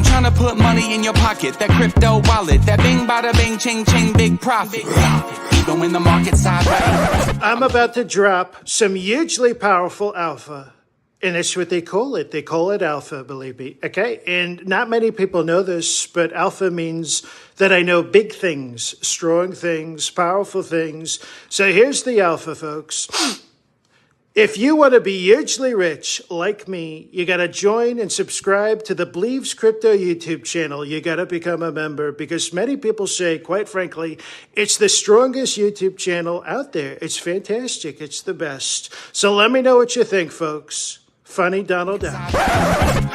I'm trying to put money in your pocket, that crypto wallet, that bing bada bing ching ching big profit. Even when the market's sideways. I'm about to drop some hugely powerful alpha. And that's what they call it. They call it alpha, believe me. Okay? And not many people know this, but alpha means that I know big things, strong things, powerful things. So here's the alpha, folks. If you want to be hugely rich like me, you got to join and subscribe to the BLEEVESCRYPTO YouTube channel. You got to become a member because many people say, quite frankly, it's the strongest YouTube channel out there. It's fantastic. It's the best. So let me know what you think, folks. Funny Donald Duck.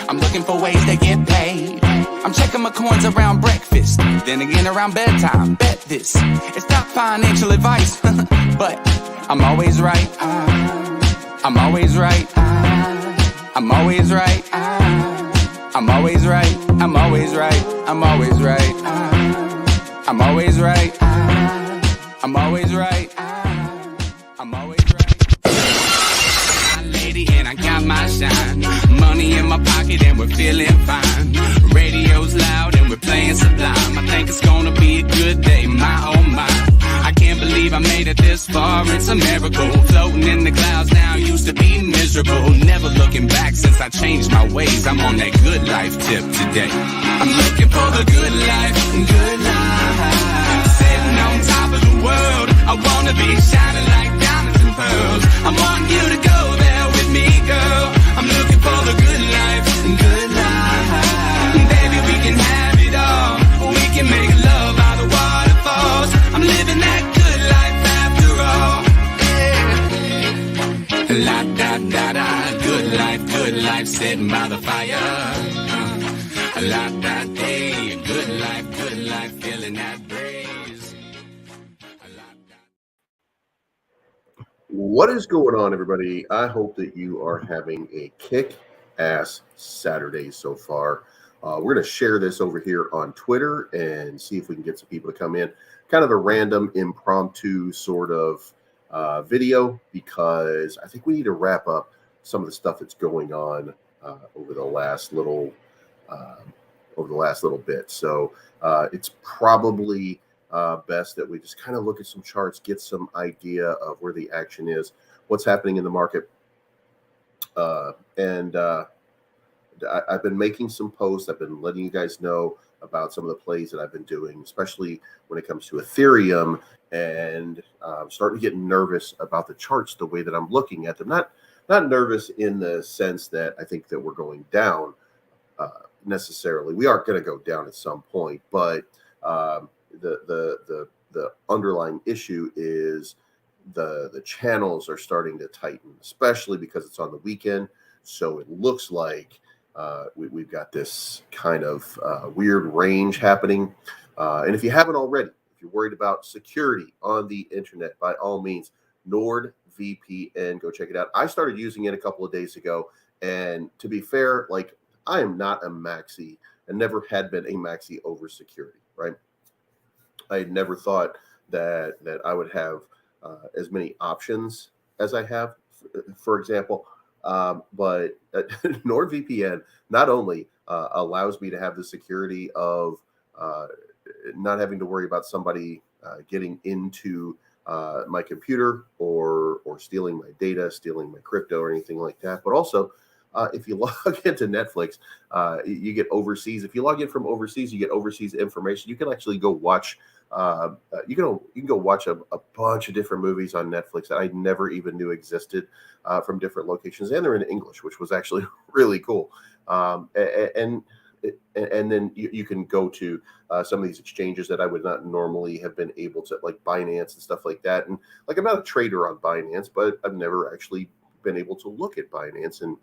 I'm looking for ways to get paid. I'm checking my coins around breakfast, then again around bedtime. Bet this, it's not financial advice, but I'm always right. I'm always right. I'm always right. I'm always right. I'm always right. I'm always right. I'm always right. I'm always right. I'm always right. Lady, and I got my shine. Money in my pocket and we're feeling fine. Radio's loud and we're playing Sublime. I think it's gonna be a good day, my oh my. I can't believe I made it this far, it's a miracle. Floating in the clouds now, used to be miserable. Never looking back since I changed my ways. I'm on that good life tip today. I'm looking for the good life, good life. Sitting on top of the world, I wanna be shining like diamonds and pearls. I want you to go there with me, girl. I'm looking for the good life, good life. Baby, we can have it all. We can make love by the waterfalls. I'm living that good life after all. Yeah. La da da da, good life, sitting by the fire. La da day, good life, feeling that breeze. What is going on, everybody? I hope that you are having a kick-ass Saturday so far. We're going to share this over here on Twitter and see if we can get some people to come in. Kind of a random, impromptu sort of video because I think we need to wrap up some of the stuff that's going on over the last little bit. So it's probably best that we just kind of look at some charts, get some idea of where the action is, what's happening in the market, I've been making some posts. I've been letting you guys know about some of the plays that I've been doing, especially when it comes to Ethereum, and I'm starting to get nervous about the charts, the way that I'm looking at them. Not nervous in the sense that I think that we're going down necessarily. We are going to go down at some point, but the underlying issue is the channels are starting to tighten, especially because it's on the weekend. So it looks like we've got this kind of weird range happening. And if you haven't already, if you're worried about security on the internet, by all means, NordVPN, go check it out. I started using it a couple of days ago. And to be fair, like, I am not a maxi and never had been a maxi over security, right? I had never thought that I would have as many options as I have, for example. But NordVPN not only allows me to have the security of not having to worry about somebody getting into my computer or stealing my data, stealing my crypto or anything like that, but also if you log into Netflix, you get overseas. If you log in from overseas, you get overseas information. You can actually go watch. You can go watch a bunch of different movies on Netflix that I never even knew existed from different locations, and they're in English, which was actually really cool. And then you can go to some of these exchanges that I would not normally have been able to, like Binance and stuff like that. And like, I'm not a trader on Binance, but I've never actually been able to look at Binance and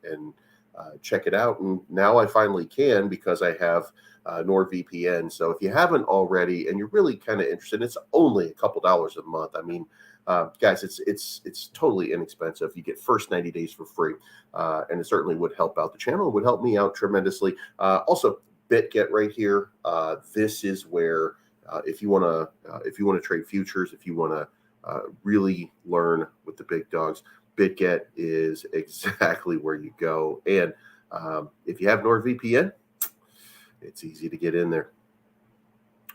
check it out. And now I finally can because I have NordVPN. So if you haven't already and you're really kind of interested, it's only a couple dollars a month. I mean, guys, it's totally inexpensive. You get first 90 days for free, and it certainly would help out the channel. It would help me out tremendously. Also, BitGet right here. This is where if you want to trade futures, if you want to really learn with the big dogs, BitGet is exactly where you go. And if you have NordVPN, it's easy to get in there.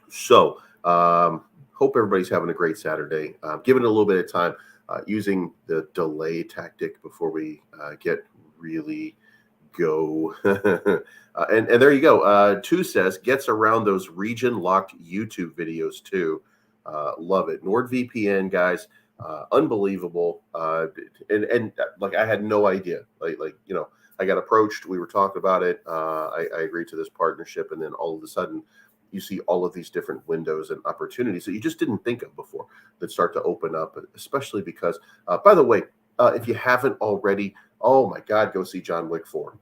So hope everybody's having a great Saturday. Giving it a little bit of time, using the delay tactic before we get really go. And there you go. Two says gets around those region locked YouTube videos too. Love it. NordVPN, guys. Unbelievable. And like I had no idea. Like you know, I got approached. We were talking about it. I agreed to this partnership, and then all of a sudden, you see all of these different windows and opportunities that you just didn't think of before that start to open up. Especially because, by the way, if you haven't already, oh my God, go see John Wick 4.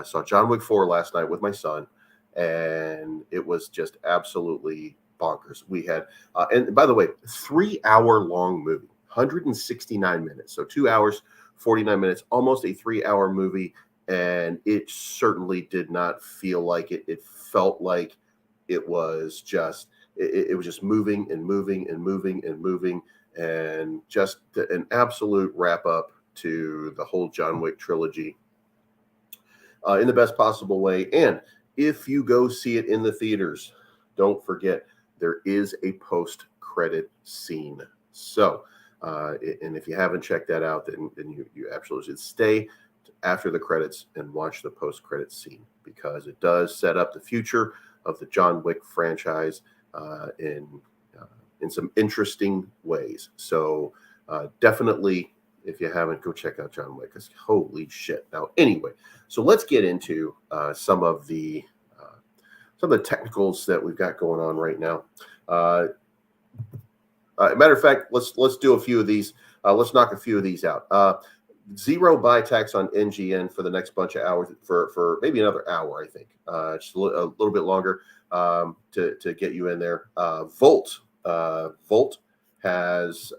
Saw John Wick 4 last night with my son, and it was just absolutely bonkers. We had, and by the way, 3-hour long movie, 169 minutes. So 2 hours, 49 minutes, almost a 3-hour movie. And it certainly did not feel like it. It felt like it was just, it was just moving and moving and moving and moving, and just an absolute wrap up to the whole John Wick trilogy in the best possible way. And if you go see it in the theaters, don't forget there is a post-credit scene. So, and if you haven't checked that out, then you absolutely should stay after the credits and watch the post-credit scene, because it does set up the future of the John Wick franchise in some interesting ways. So definitely, if you haven't, go check out John Wick. Holy shit! Now, anyway, so let's get into some of the technicals that we've got going on right now. Matter of fact, let's do a few of these. Let's knock a few of these out. Zero buy tax on NGN for the next bunch of hours, for maybe another hour, I think. Just a little bit longer to get you in there. Volt has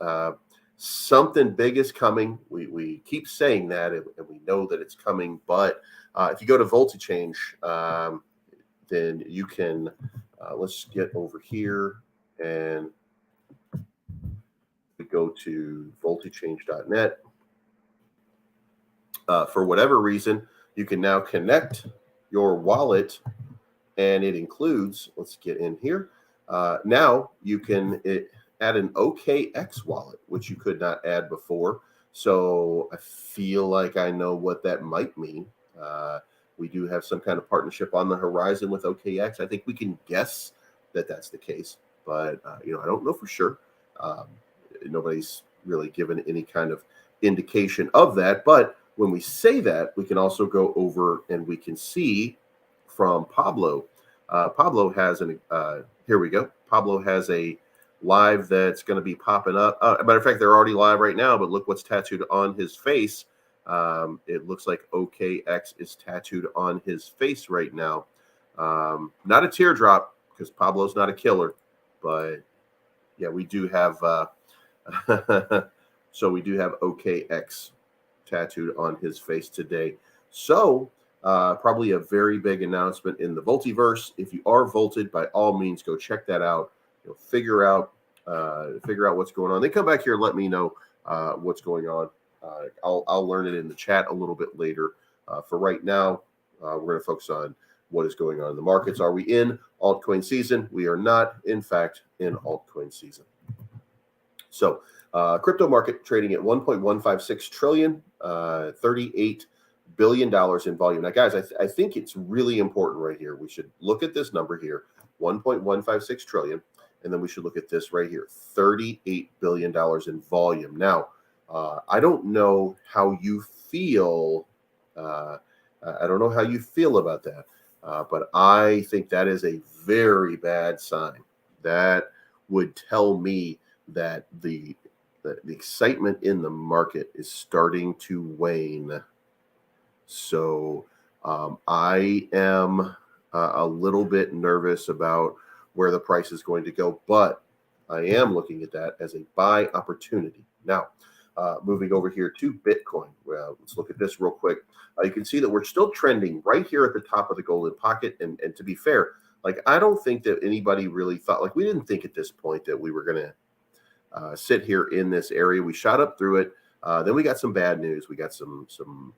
something big is coming. We keep saying that, and we know that it's coming. But if you go to VoltaChange, then you can. Let's get over here, and we go to voltachange.net. For whatever reason, you can now connect your wallet, and it includes, let's get in here. Now you can add an OKX wallet, which you could not add before. So I feel like I know what that might mean. We do have some kind of partnership on the horizon with OKX. I think we can guess that that's the case, but I don't know for sure. Nobody's really given any kind of indication of that, but when we say that, we can also go over and we can see from Pablo. Pablo has here we go. Pablo has a live that's going to be popping up. Matter of fact, they're already live right now, but look what's tattooed on his face. It looks like OKX is tattooed on his face right now. Not a teardrop, because Pablo's not a killer, but yeah, we do have, so we do have OKX tattooed on his face today. So probably a very big announcement in the Voltiverse. If you are Volted, by all means, go check that out. Figure out what's going on. Then come back here and let me know what's going on. I'll learn it in the chat a little bit later. For right now, we're going to focus on what is going on in the markets. Are we in altcoin season? We are not, in fact, in altcoin season. So crypto market trading at 1.156 trillion, $38 billion in volume. Now, guys, I think it's really important right here. We should look at this number here, 1.156 trillion, and then we should look at this right here, $38 billion in volume. Now, I don't know how you feel. I don't know how you feel about that, but I think that is a very bad sign. That would tell me that the excitement in the market is starting to wane. So I am a little bit nervous about where the price is going to go, but I am looking at that as a buy opportunity. Now, moving over here to Bitcoin. Well, let's look at this real quick. You can see that we're still trending right here at the top of the golden pocket. And to be fair, like, I don't think that anybody really thought, like, we didn't think at this point that we were going to sit here in this area. We shot up through it. Then we got some bad news. We got some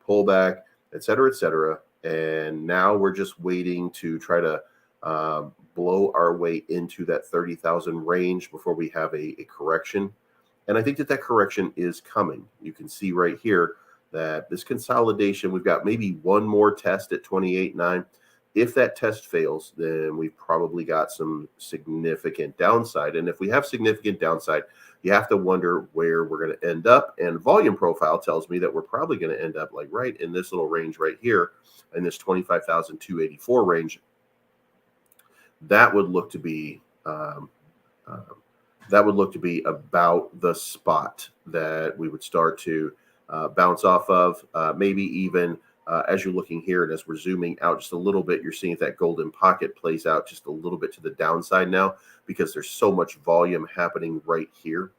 pullback, et cetera, et cetera. And now we're just waiting to try to blow our way into that 30,000 range before we have a correction. And I think that correction is coming. You can see right here that this consolidation, we've got maybe one more test at 28.9. If that test fails, then we've probably got some significant downside. And if we have significant downside, you have to wonder where we're going to end up. And volume profile tells me that we're probably going to end up like right in this little range right here, in this 25,284 range. That would look to be about the spot that we would start to bounce off of. Maybe even as you're looking here and as we're zooming out just a little bit, you're seeing that golden pocket plays out just a little bit to the downside now, because there's so much volume happening right here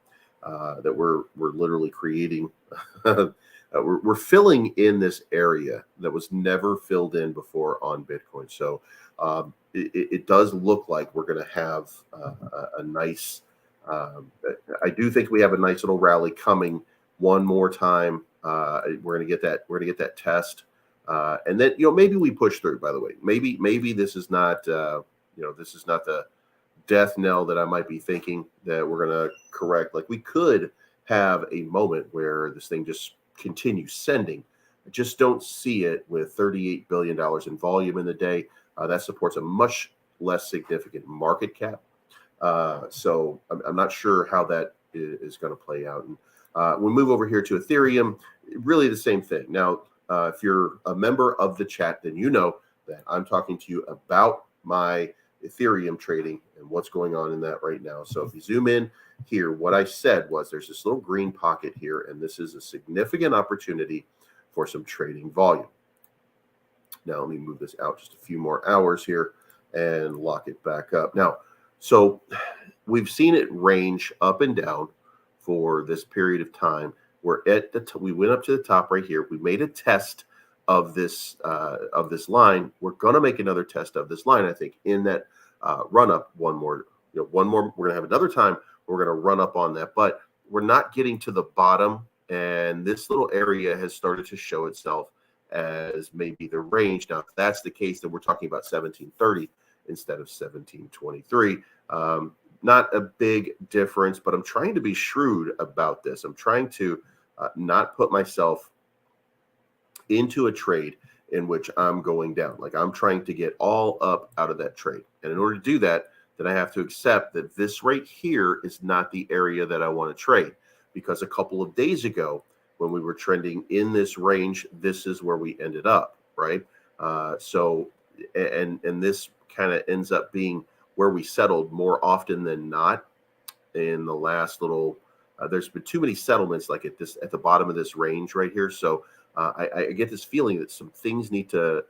that we're literally creating. We're filling in this area that was never filled in before on Bitcoin. So it does look like we're going to have a nice. I do think we have a nice little rally coming one more time. We're going to get that. We're going to get that test, and then maybe we push through. By the way, maybe this is not this is not the death knell that I might be thinking that we're going to correct. Like, we could have a moment where this thing just continues sending. I just don't see it with $38 billion in volume in the day. That supports a much less significant market cap. So I'm not sure how that is going to play out. And we'll move over here to Ethereum. Really the same thing. Now, if you're a member of the chat, then you know that I'm talking to you about my Ethereum trading and what's going on in that right now. So if you zoom in here, what I said was there's this little green pocket here, and this is a significant opportunity for some trading volume. Now, let me move this out just a few more hours here and lock it back up. Now, so we've seen it range up and down for this period of time. We're at we went up to the top right here. We made a test of this line. We're going to make another test of this line, I think, in that run up. One more. We're going to have another time. We're going to run up on that, but we're not getting to the bottom. And this little area has started to show itself as maybe the range. Now, if that's the case, then we're talking about 1730 instead of 1723. Not a big difference, but I'm trying to be shrewd about this. I'm trying to not put myself into a trade in which I'm going down. Like, I'm trying to get all up out of that trade. And in order to do that, then I have to accept that this right here is not the area that I want to trade, because a couple of days ago, when we were trending in this range, this is where we ended up, right? So this kind of ends up being where we settled more often than not in the last little. There's been too many settlements like at the bottom of this range right here. So I get this feeling that some things need to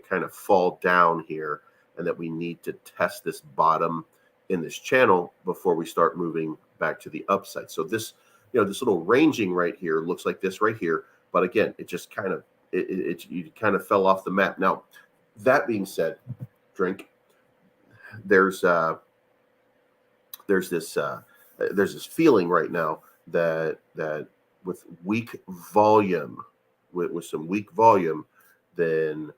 kind of fall down here, and that we need to test this bottom in this channel before we start moving back to the upside. So this, this little ranging right here looks like this right here, but again, it just kind of you kind of fell off the map. Now, that being said, there's this feeling right now that with weak volume, with some weak volume, then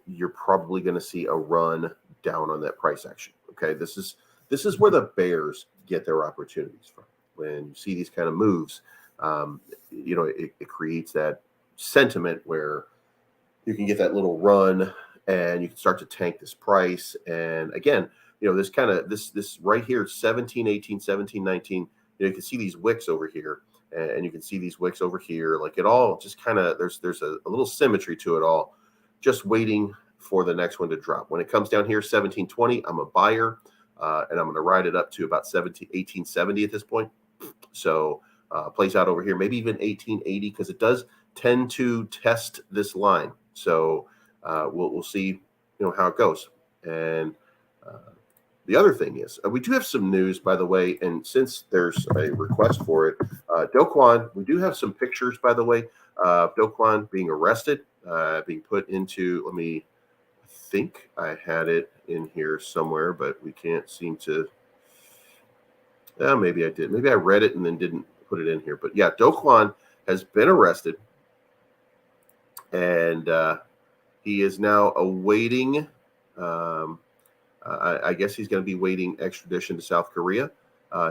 you're probably going to see a run down on that price action. Okay, this is where the bears get their opportunities from. When you see these kind of moves, it creates that sentiment where you can get that little run and you can start to tank this price. And again, this kind of this right here, 17, 18, 17, 19, you can see these wicks over here, and you can see these wicks over here. Like, it all just kind of, there's a little symmetry to it all, just waiting for the next one to drop. When it comes down here, 1720, I'm a buyer, and I'm going to ride it up to about 1870 at this point. So plays out over here, maybe even 1880, because it does tend to test this line. So we'll see, how it goes. And the other thing is, we do have some news, by the way, and since there's a request for it, Kwon, we do have some pictures, by the way, of Kwon being arrested, being put into, I think I had it in here somewhere, but we can't seem to, maybe I did. Maybe I read it and then didn't put it in here. But yeah, Kwon has been arrested, and he is now awaiting I guess he's going to be waiting extradition to South Korea.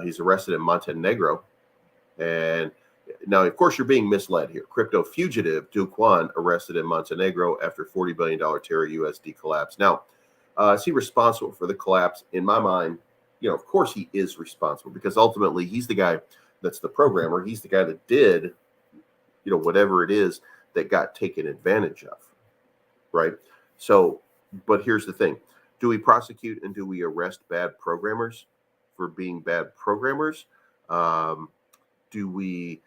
He's arrested in Montenegro. And now, of course, you're being misled here. Crypto fugitive Kwon arrested in Montenegro after $40 billion Terra USD collapse. Now, is he responsible for the collapse? In my mind, of course he is responsible, because ultimately he's the guy that's the programmer. He's the guy that did, whatever it is that got taken advantage of, right? So, but here's the thing. Do we prosecute and do we arrest bad programmers for being bad programmers? Do we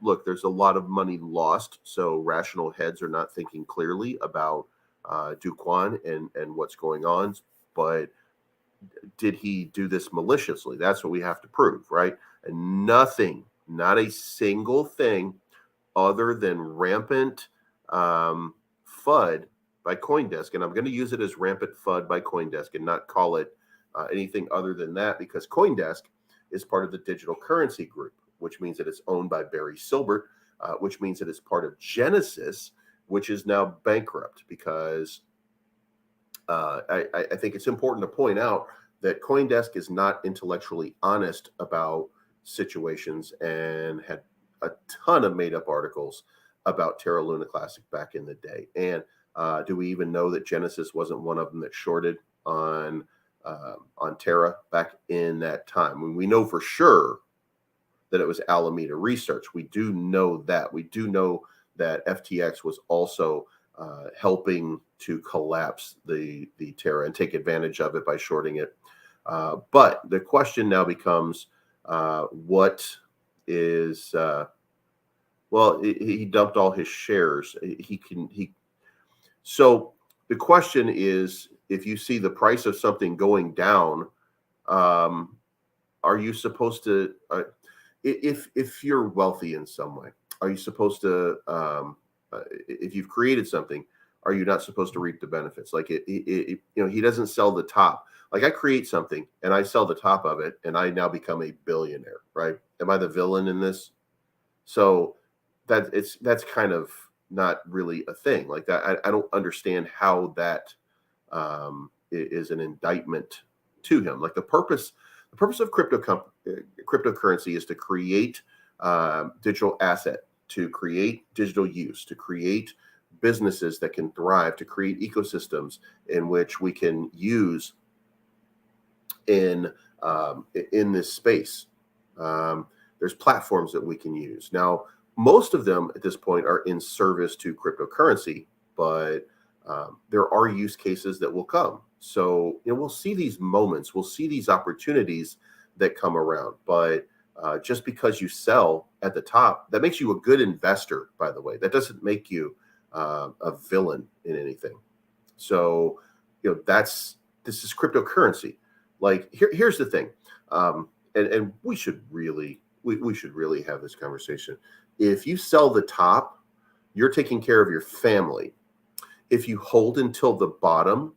look? There's a lot of money lost, so rational heads are not thinking clearly about Kwon and what's going on. But did he do this maliciously? That's what we have to prove, right? And nothing, not a single thing, other than rampant FUD by CoinDesk, and I'm going to use it as rampant FUD by CoinDesk and not call it anything other than that, because CoinDesk is part of the digital currency group, which means that it's owned by Barry Silbert, which means that it's part of Genesis, which is now bankrupt. Because I think it's important to point out that CoinDesk is not intellectually honest about situations and had a ton of made-up articles about Terra Luna Classic back in the day. And do we even know that Genesis wasn't one of them that shorted on Terra back in that time? When we know for sure that it was Alameda Research. We do know that. We do know that FTX was also helping to collapse the Terra and take advantage of it by shorting it. But the question now becomes, what is he dumped all his shares. So the question is, if you see the price of something going down, are you supposed to, if you're wealthy in some way, are you supposed to, if you've created something, are you not supposed to reap the benefits? Like he doesn't sell the top. Like I create something and I sell the top of it and I now become a billionaire, right? Am I the villain in this? So that's kind of not really a thing like that. I don't understand how that is an indictment to him. Like the purpose of cryptocurrency is to create digital asset, to create digital use, to create businesses that can thrive, to create ecosystems in which we can use in this space. There's platforms that we can use. Now, most of them at this point are in service to cryptocurrency, but there are use cases that will come. So, we'll see these moments, we'll see these opportunities that come around. But just because you sell at the top, that makes you a good investor, by the way. That doesn't make you a villain in anything. So, this is cryptocurrency. Like here's the thing, and we should really have this conversation. If you sell the top, you're taking care of your family. If you hold until the bottom,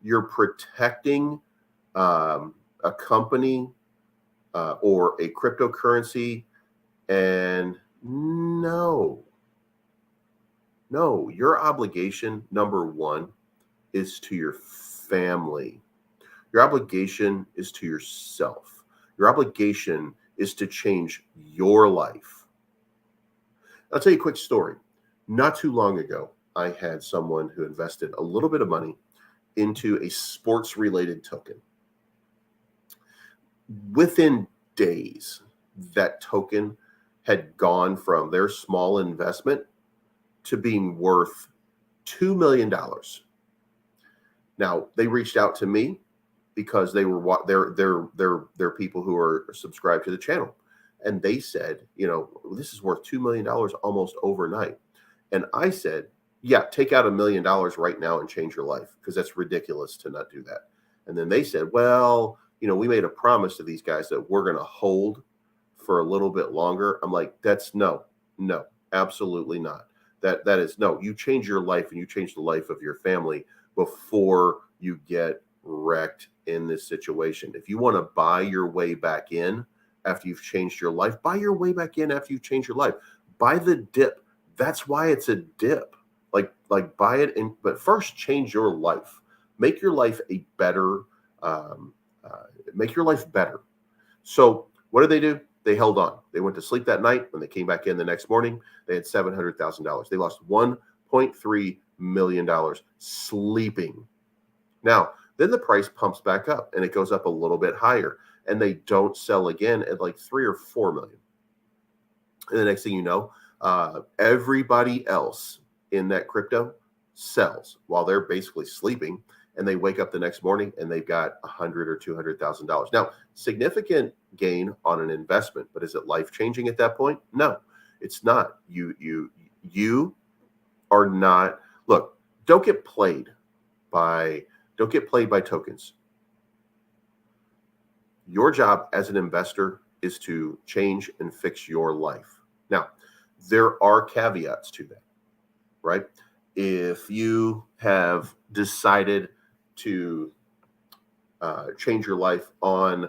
you're protecting a company or a cryptocurrency. And no, your obligation, number one, is to your family. Your obligation is to yourself. Your obligation is to change your life. I'll tell you a quick story. Not too long ago, I had someone who invested a little bit of money into a sports-related token. Within days, that token had gone from their small investment to being worth $2 million. Now, they reached out to me because they're people who are subscribed to the channel. And they said, this is worth $2 million almost overnight. And I said, yeah, take out $1 million right now and change your life, because that's ridiculous to not do that. And then they said, well, we made a promise to these guys that we're going to hold for a little bit longer. I'm like, that's no, absolutely not. That is no, you change your life and you change the life of your family before you get wrecked in this situation. If you want to buy your way back in after you've changed your life, buy your way back in after you've changed your life. Buy the dip. That's why it's a dip. Like buy it, but first change your life. Make your life a better. Make your life better. So what did they do? They held on. They went to sleep that night. When they came back in the next morning, they had $700,000. They lost $1.3 million sleeping. Now, then the price pumps back up and it goes up a little bit higher, and they don't sell again at like 3 or 4 million. And the next thing you know, everybody else in that crypto sells while they're basically sleeping, and they wake up the next morning and they've got $100,000 or $200,000. Now, significant gain on an investment, but is it life changing at that point? No, it's not. You are not. Look, don't get played by tokens. Your job as an investor is to change and fix your life. Now, there are caveats to that, right? If you have decided to change your life on,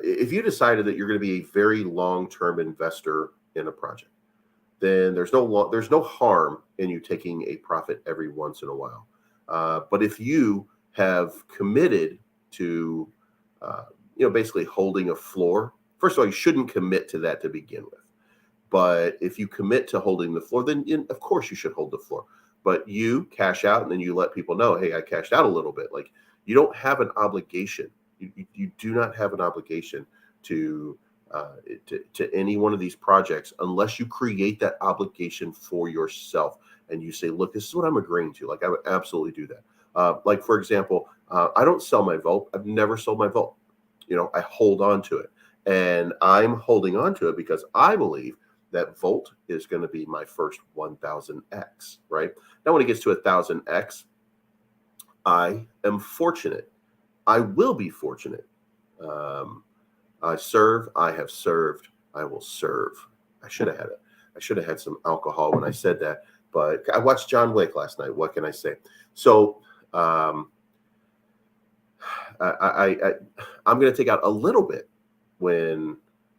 if you decided that you're going to be a very long-term investor in a project, then there's no harm in you taking a profit every once in a while. But if you have committed to, basically holding a floor, first of all, you shouldn't commit to that to begin with. But if you commit to holding the floor, then of course you should hold the floor. But you cash out and then you let people know, hey, I cashed out a little bit. Like, you don't have an obligation. You do not have an obligation to any one of these projects unless you create that obligation for yourself and you say, look, this is what I'm agreeing to. Like, I would absolutely do that. Like, for example, I don't sell my Volt. I've never sold my Volt. I hold on to it, and I'm holding on to it because I believe that Volt is going to be my first 1000x, right? Now, when it gets to 1000x, I am fortunate. I will be fortunate. I serve. I have served. I will serve. I should have had some alcohol when I said that, but I watched John Wick last night. What can I say? So, I'm going to take out a little bit when, you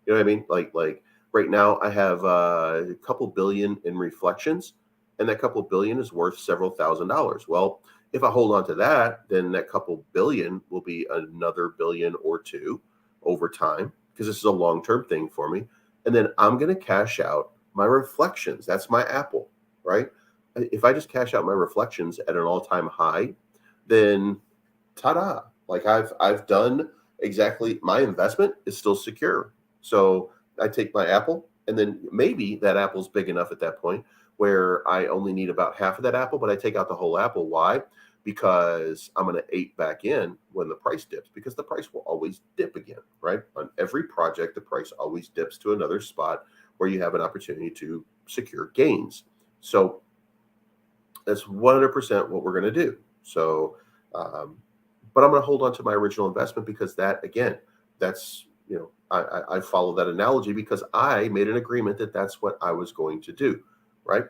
know what I mean? Like right now I have a couple billion in reflections, and that couple billion is worth several $1,000s. Well, if I hold on to that, then that couple billion will be another billion or two over time, because this is a long-term thing for me. And then I'm going to cash out my reflections. That's my Apple, right? If I just cash out my reflections at an all-time high, then ta-da. Like, I've done exactly, my investment is still secure. So I take my Apple, and then maybe that Apple's big enough at that point where I only need about half of that Apple, but I take out the whole Apple. Why? Because I'm going to ape back in when the price dips, because the price will always dip again, right? On every project, the price always dips to another spot where you have an opportunity to secure gains. So that's 100% what we're going to do. So, but I'm going to hold on to my original investment, because that, again, that's, I follow that analogy because I made an agreement that that's what I was going to do, right?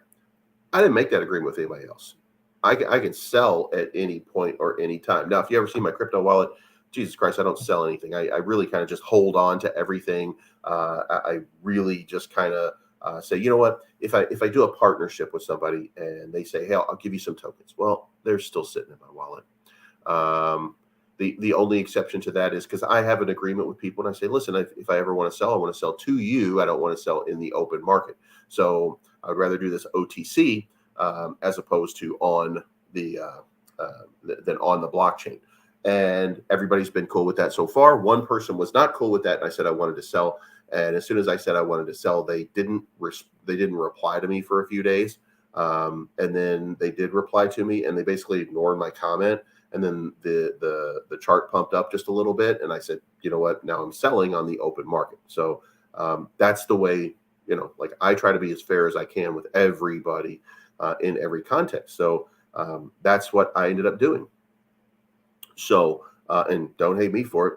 I didn't make that agreement with anybody else. I can sell at any point or any time. Now, if you ever see my crypto wallet, Jesus Christ, I don't sell anything. I really kind of just hold on to everything. I really just kind of say, you know what, if I do a partnership with somebody and they say, hey, I'll give you some tokens. Well, they're still sitting in my wallet. The only exception to that is because I have an agreement with people, and I say, listen, if I ever want to sell, I want to sell to you. I don't want to sell in the open market. So I'd rather do this OTC as opposed to on the than on the blockchain. And everybody's been cool with that so far. One person was not cool with that, and I said I wanted to sell. And as soon as I said I wanted to sell, they didn't reply to me for a few days. And then they did reply to me, and they basically ignored my comment. And then the chart pumped up just a little bit, and I said, you know what? Now I'm selling on the open market. So that's the way, like, I try to be as fair as I can with everybody in every context. So that's what I ended up doing. So and don't hate me for it.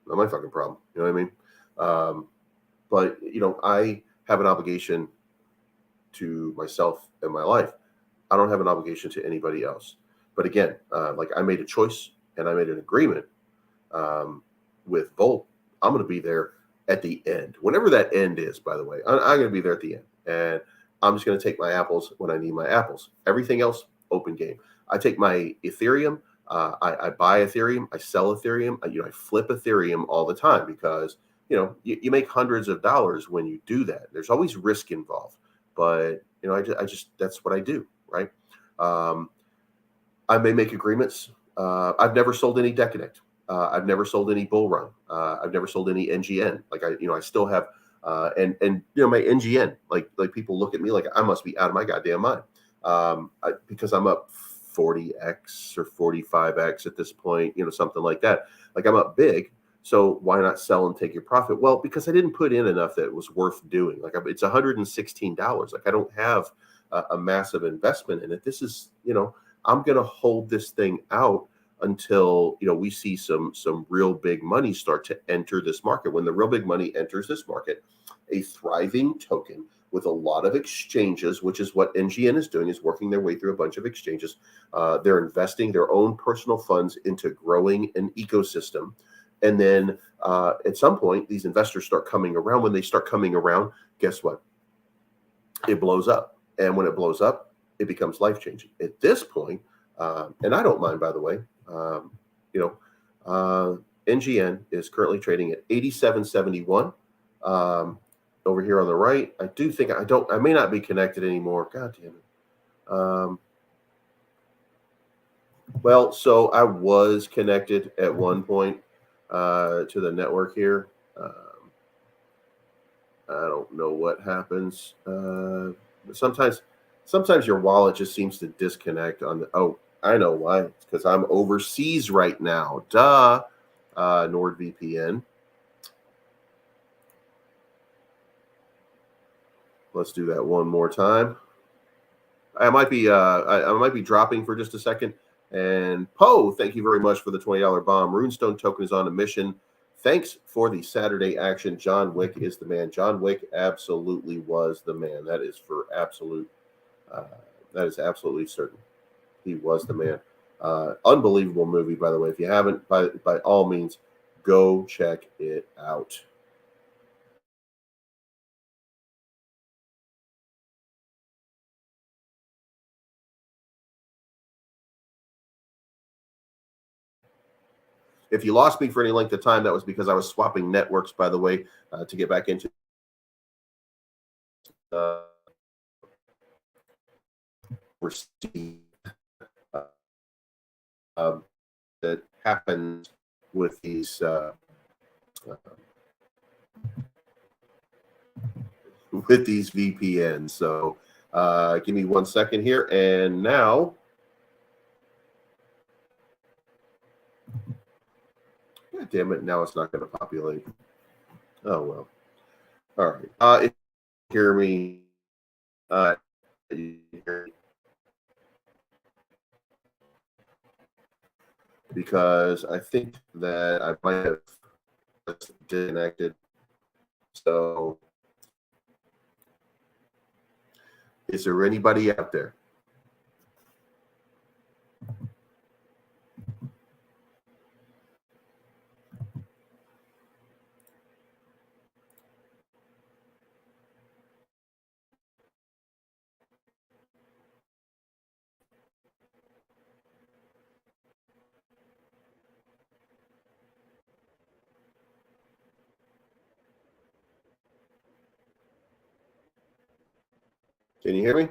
Not my fucking problem. You know what I mean? But I have an obligation to myself and my life. I don't have an obligation to anybody else. But again, like, I made a choice and I made an agreement with Volt. I'm going to be there at the end, whenever that end is. By the way, I'm going to be there at the end, and I'm just going to take my apples when I need my apples. Everything else, open game. I take my Ethereum. I buy Ethereum. I sell Ethereum. I flip Ethereum all the time because you make hundreds of dollars when you do that. There's always risk involved, but I just that's what I do, right? I may make agreements. I've never sold any Decanect. I've never sold any Bull Run. I've never sold any NGN. Like I still have, and my NGN. Like people look at me like I must be out of my goddamn mind, because I'm up 40x or 45x at this point. Something like that. Like I'm up big. So why not sell and take your profit? Well, because I didn't put in enough that it was worth doing. Like it's $116. Like I don't have a massive investment in it. This is, I'm going to hold this thing out until we see some real big money start to enter this market. When the real big money enters this market, a thriving token with a lot of exchanges, which is what NGN is doing, is working their way through a bunch of exchanges. They're investing their own personal funds into growing an ecosystem. And then at some point, these investors start coming around. When they start coming around, guess what? It blows up. And when it blows up, it becomes life-changing. At this point, and I don't mind, by the way, NGN is currently trading at 87.71. Over here on the right, I do think I may not be connected anymore. God damn it. Well, so I was connected at one point to the network here. I don't know what happens. Sometimes your wallet just seems to disconnect on the. Oh, I know why. It's because I'm overseas right now. Duh. NordVPN. Let's do that one more time. I might be dropping for just a second. And Poe, thank you very much for the $20 bomb. Runestone token is on a mission. Thanks for the Saturday action. John Wick is the man. John Wick absolutely was the man. That is for absolute. That is absolutely certain. He was the man. Unbelievable movie, by the way. If you haven't, by all means, go check it out. If you lost me for any length of time, that was because I was swapping networks, by the way, to get back into that happens with these VPNs. So give me 1 second here, and now. God damn it! Now it's not going to populate. Oh well. All right. If you hear me, because I think that I might have disconnected. So, is there anybody out there? Can you hear me?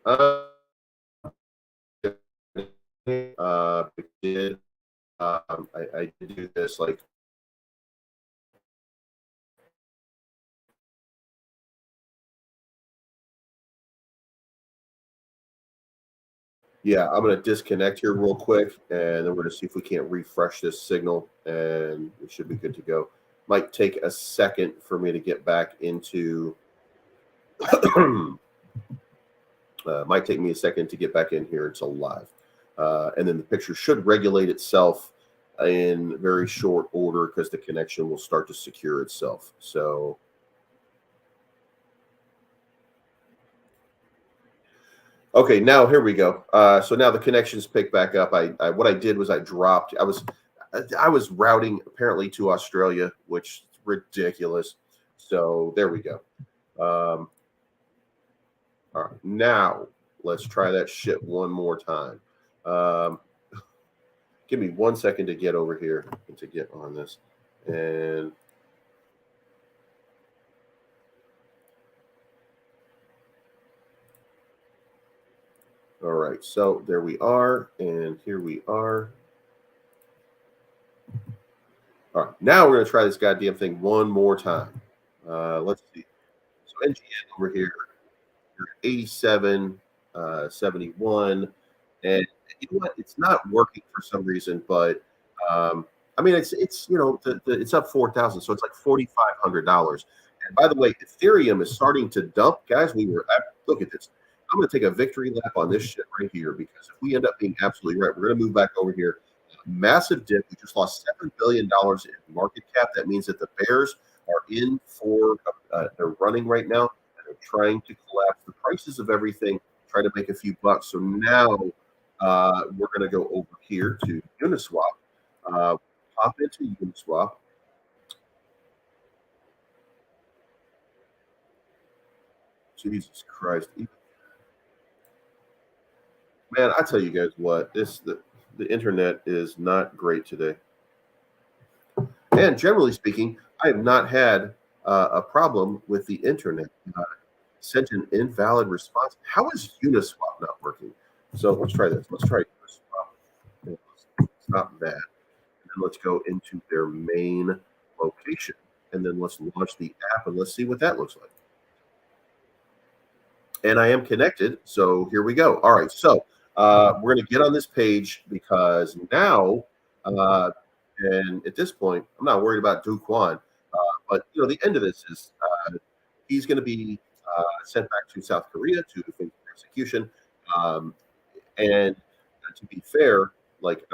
I did do this like. Yeah, I'm going to disconnect here real quick, and then we're going to see if we can't refresh this signal, and it should be good to go. Might take a second for me to get back into. Might take me a second to get back in here. It's live, and then the picture should regulate itself in very short order because the connection will start to secure itself. So. Okay, now here we go. So now the connections pick back up. What I did was I dropped. I was routing apparently to Australia, which is ridiculous. So there we go. All right, now let's try that shit one more time. Give me 1 second to get over here and to get on this. And all right, so there we are, and here we are. All right, now we're gonna try this goddamn thing one more time. Let's see. So NGN over here, 87, 71, and you know what? It's not working for some reason, but I mean, it's it's up 4,000, so it's like $4,500. And by the way, Ethereum is starting to dump, guys. Look at this. I'm going to take a victory lap on this shit right here because if we end up being absolutely right, we're going to move back over here. Massive dip. We just lost $7 billion in market cap. That means that the bears are in for they're running right now and they're trying to collapse the prices of everything, try to make a few bucks. So now we're going to go over here to Uniswap. Pop into Uniswap. Jesus Christ. Man, I tell you guys what, the internet is not great today. And generally speaking, I have not had a problem with the internet. Sent an invalid response. How is Uniswap not working? So let's try this. Let's try Uniswap. Stop that. And then let's go into their main location. And then let's launch the app and let's see what that looks like. And I am connected. So here we go. All right. So we're going to get on this page because now, and at this point, I'm not worried about Kwon. But the end of this is he's going to be sent back to South Korea to face execution. And to be fair, like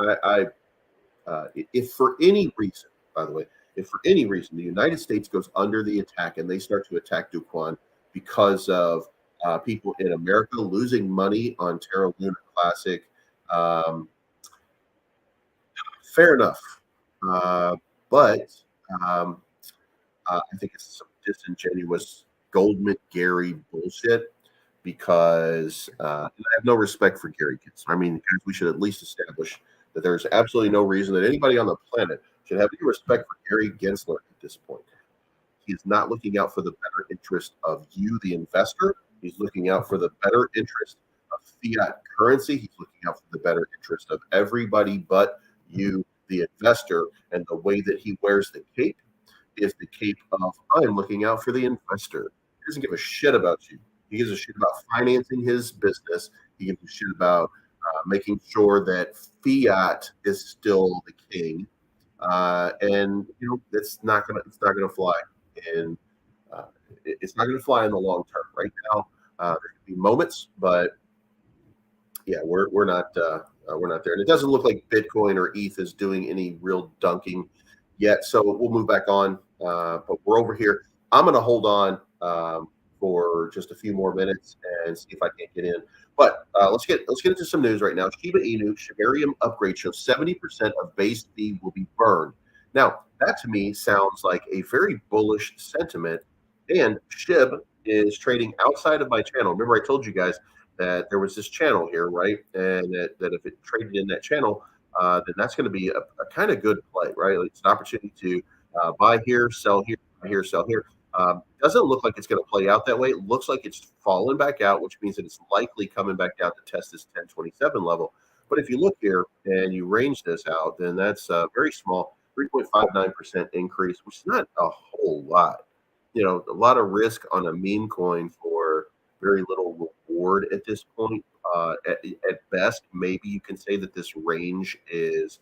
if for any reason, by the way, if for any reason the United States goes under the attack and they start to attack Kwon because of people in America losing money on Terra Luna Classic, fair enough. But I think it's some disingenuous Goldman Gary bullshit because I have no respect for Gary Gensler. I mean, we should at least establish that there's absolutely no reason that anybody on the planet should have any respect for Gary Gensler at this point. He is not looking out for the better interest of you, the investor. He's looking out for the better interest of fiat currency. He's looking out for the better interest of everybody but you, the investor. And the way that he wears the cape is the cape of I'm looking out for the investor. He doesn't give a shit about you. He gives a shit about financing his business. He gives a shit about making sure that fiat is still the king. And it's not gonna fly. And it's not going to fly in the long term. Right now, there could be moments, but yeah, we're not there, and it doesn't look like Bitcoin or ETH is doing any real dunking yet. So we'll move back on, but we're over here. I'm going to hold on for just a few more minutes and see if I can't get in. But let's get into some news right now. Shiba Inu Shibarium upgrade shows 70% of base fee will be burned. Now, that to me sounds like a very bullish sentiment. And SHIB is trading outside of my channel. Remember, I told you guys that there was this channel here, right? And that if it traded in that channel, then that's going to be a kind of good play, right? Like it's an opportunity to buy here, sell here, buy here, sell here. Doesn't look like it's going to play out that way. It looks like it's fallen back out, which means that it's likely coming back down to test this 1027 level. But if you look here and you range this out, then that's very small. 3.59% increase, which is not a whole lot. A lot of risk on a meme coin for very little reward at this point. At best, maybe you can say that this range is,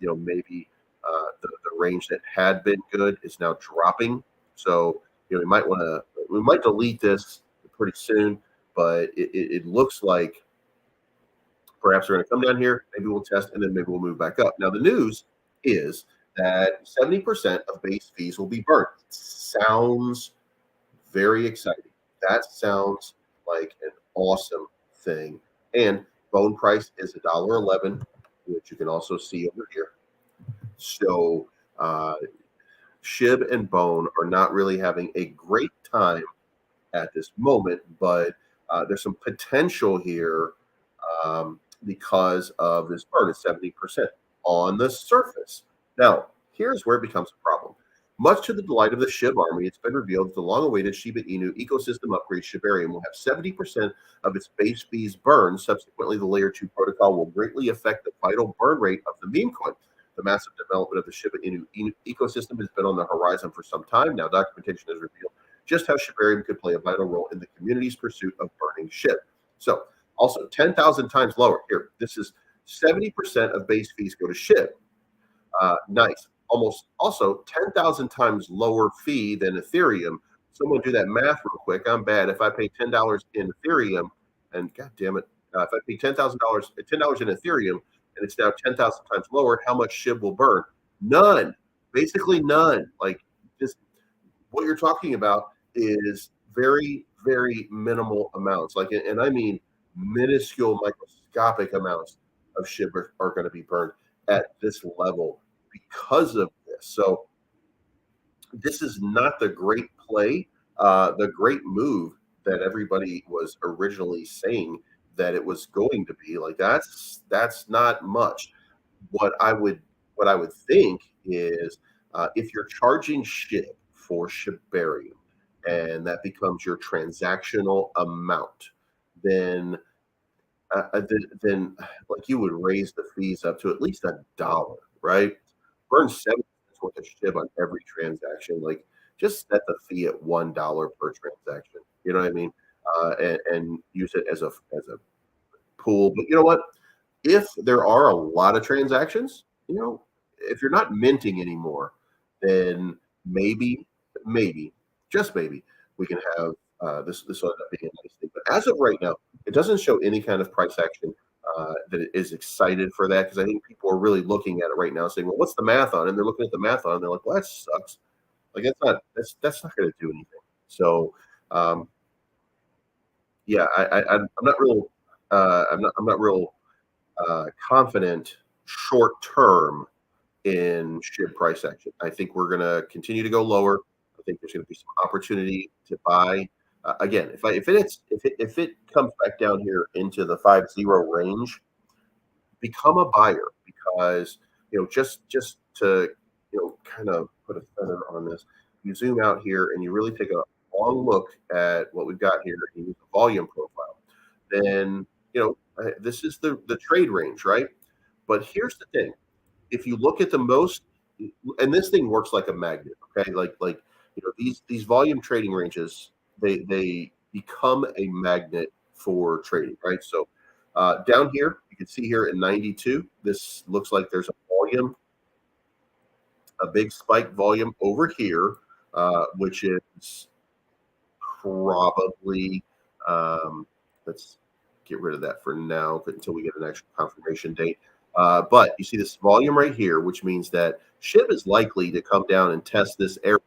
maybe the range that had been good is now dropping. So, we might delete this pretty soon, but it looks like perhaps we're going to come down here. Maybe we'll test and then maybe we'll move back up. Now, the news is that 70% of base fees will be burnt. Sounds very exciting. That sounds like an awesome thing. And bone price is $1.11, which you can also see over here. So SHIB and Bone are not really having a great time at this moment, but there's some potential here because of this burn at 70% on the surface. Now, here's where it becomes a problem. Much to the delight of the SHIB army, it's been revealed that the long-awaited Shiba Inu ecosystem upgrade Shibarium will have 70% of its base fees burned. Subsequently, the Layer 2 protocol will greatly affect the vital burn rate of the meme coin. The massive development of the Shiba Inu ecosystem has been on the horizon for some time. Now, documentation has revealed just how Shibarium could play a vital role in the community's pursuit of burning SHIB. So, also 10,000 times lower. Here, this is 70% of base fees go to SHIB. Nice. Almost also 10,000 times lower fee than Ethereum. Someone do that math real quick. I'm bad. If I pay $10 in Ethereum, and God damn it, if I pay $10,000 in Ethereum, and it's now 10,000 times lower, how much SHIB will burn? None. Basically none. Like, just what you're talking about is very, very minimal amounts. Like, and I mean minuscule, microscopic amounts of SHIB are going to be burned at this level because of this. So this is not the great play, the great move that everybody was originally saying that it was going to be. Like, that's not much. What I would think is if you're charging SHIB for Shibarium and that becomes your transactional amount, then like you would raise the fees up to at least $1, right? Burn 7 cents worth of SHIB on every transaction. Like, just set the fee at $1 per transaction. You know what I mean? And use it as a pool. But you know what? If there are a lot of transactions, if you're not minting anymore, then maybe, just maybe, we can have this will end up being a nice thing. But as of right now, it doesn't show any kind of price action that is excited for that, because I think people are really looking at it right now saying, well, what's the math on? And they're looking at the math on, and they're like, well, that sucks. Like, that's not going to do anything. So yeah, I'm not real confident short term in SHIB price action. I think we're going to continue to go lower. I think there's going to be some opportunity to buy. Again, if it comes back down here into the 5.0 range, become a buyer, because just to kind of put a feather on this. You zoom out here and you really take a long look at what we've got here in the volume profile. Then this is the trade range, right? But here's the thing: if you look at the most, and this thing works like a magnet, okay? Like these volume trading ranges, they become a magnet for trading, right? So down here, you can see here at 92, this looks like there's a big spike volume over here, which is probably, let's get rid of that for now until we get an actual confirmation date. But you see this volume right here, which means that SHIB is likely to come down and test this area,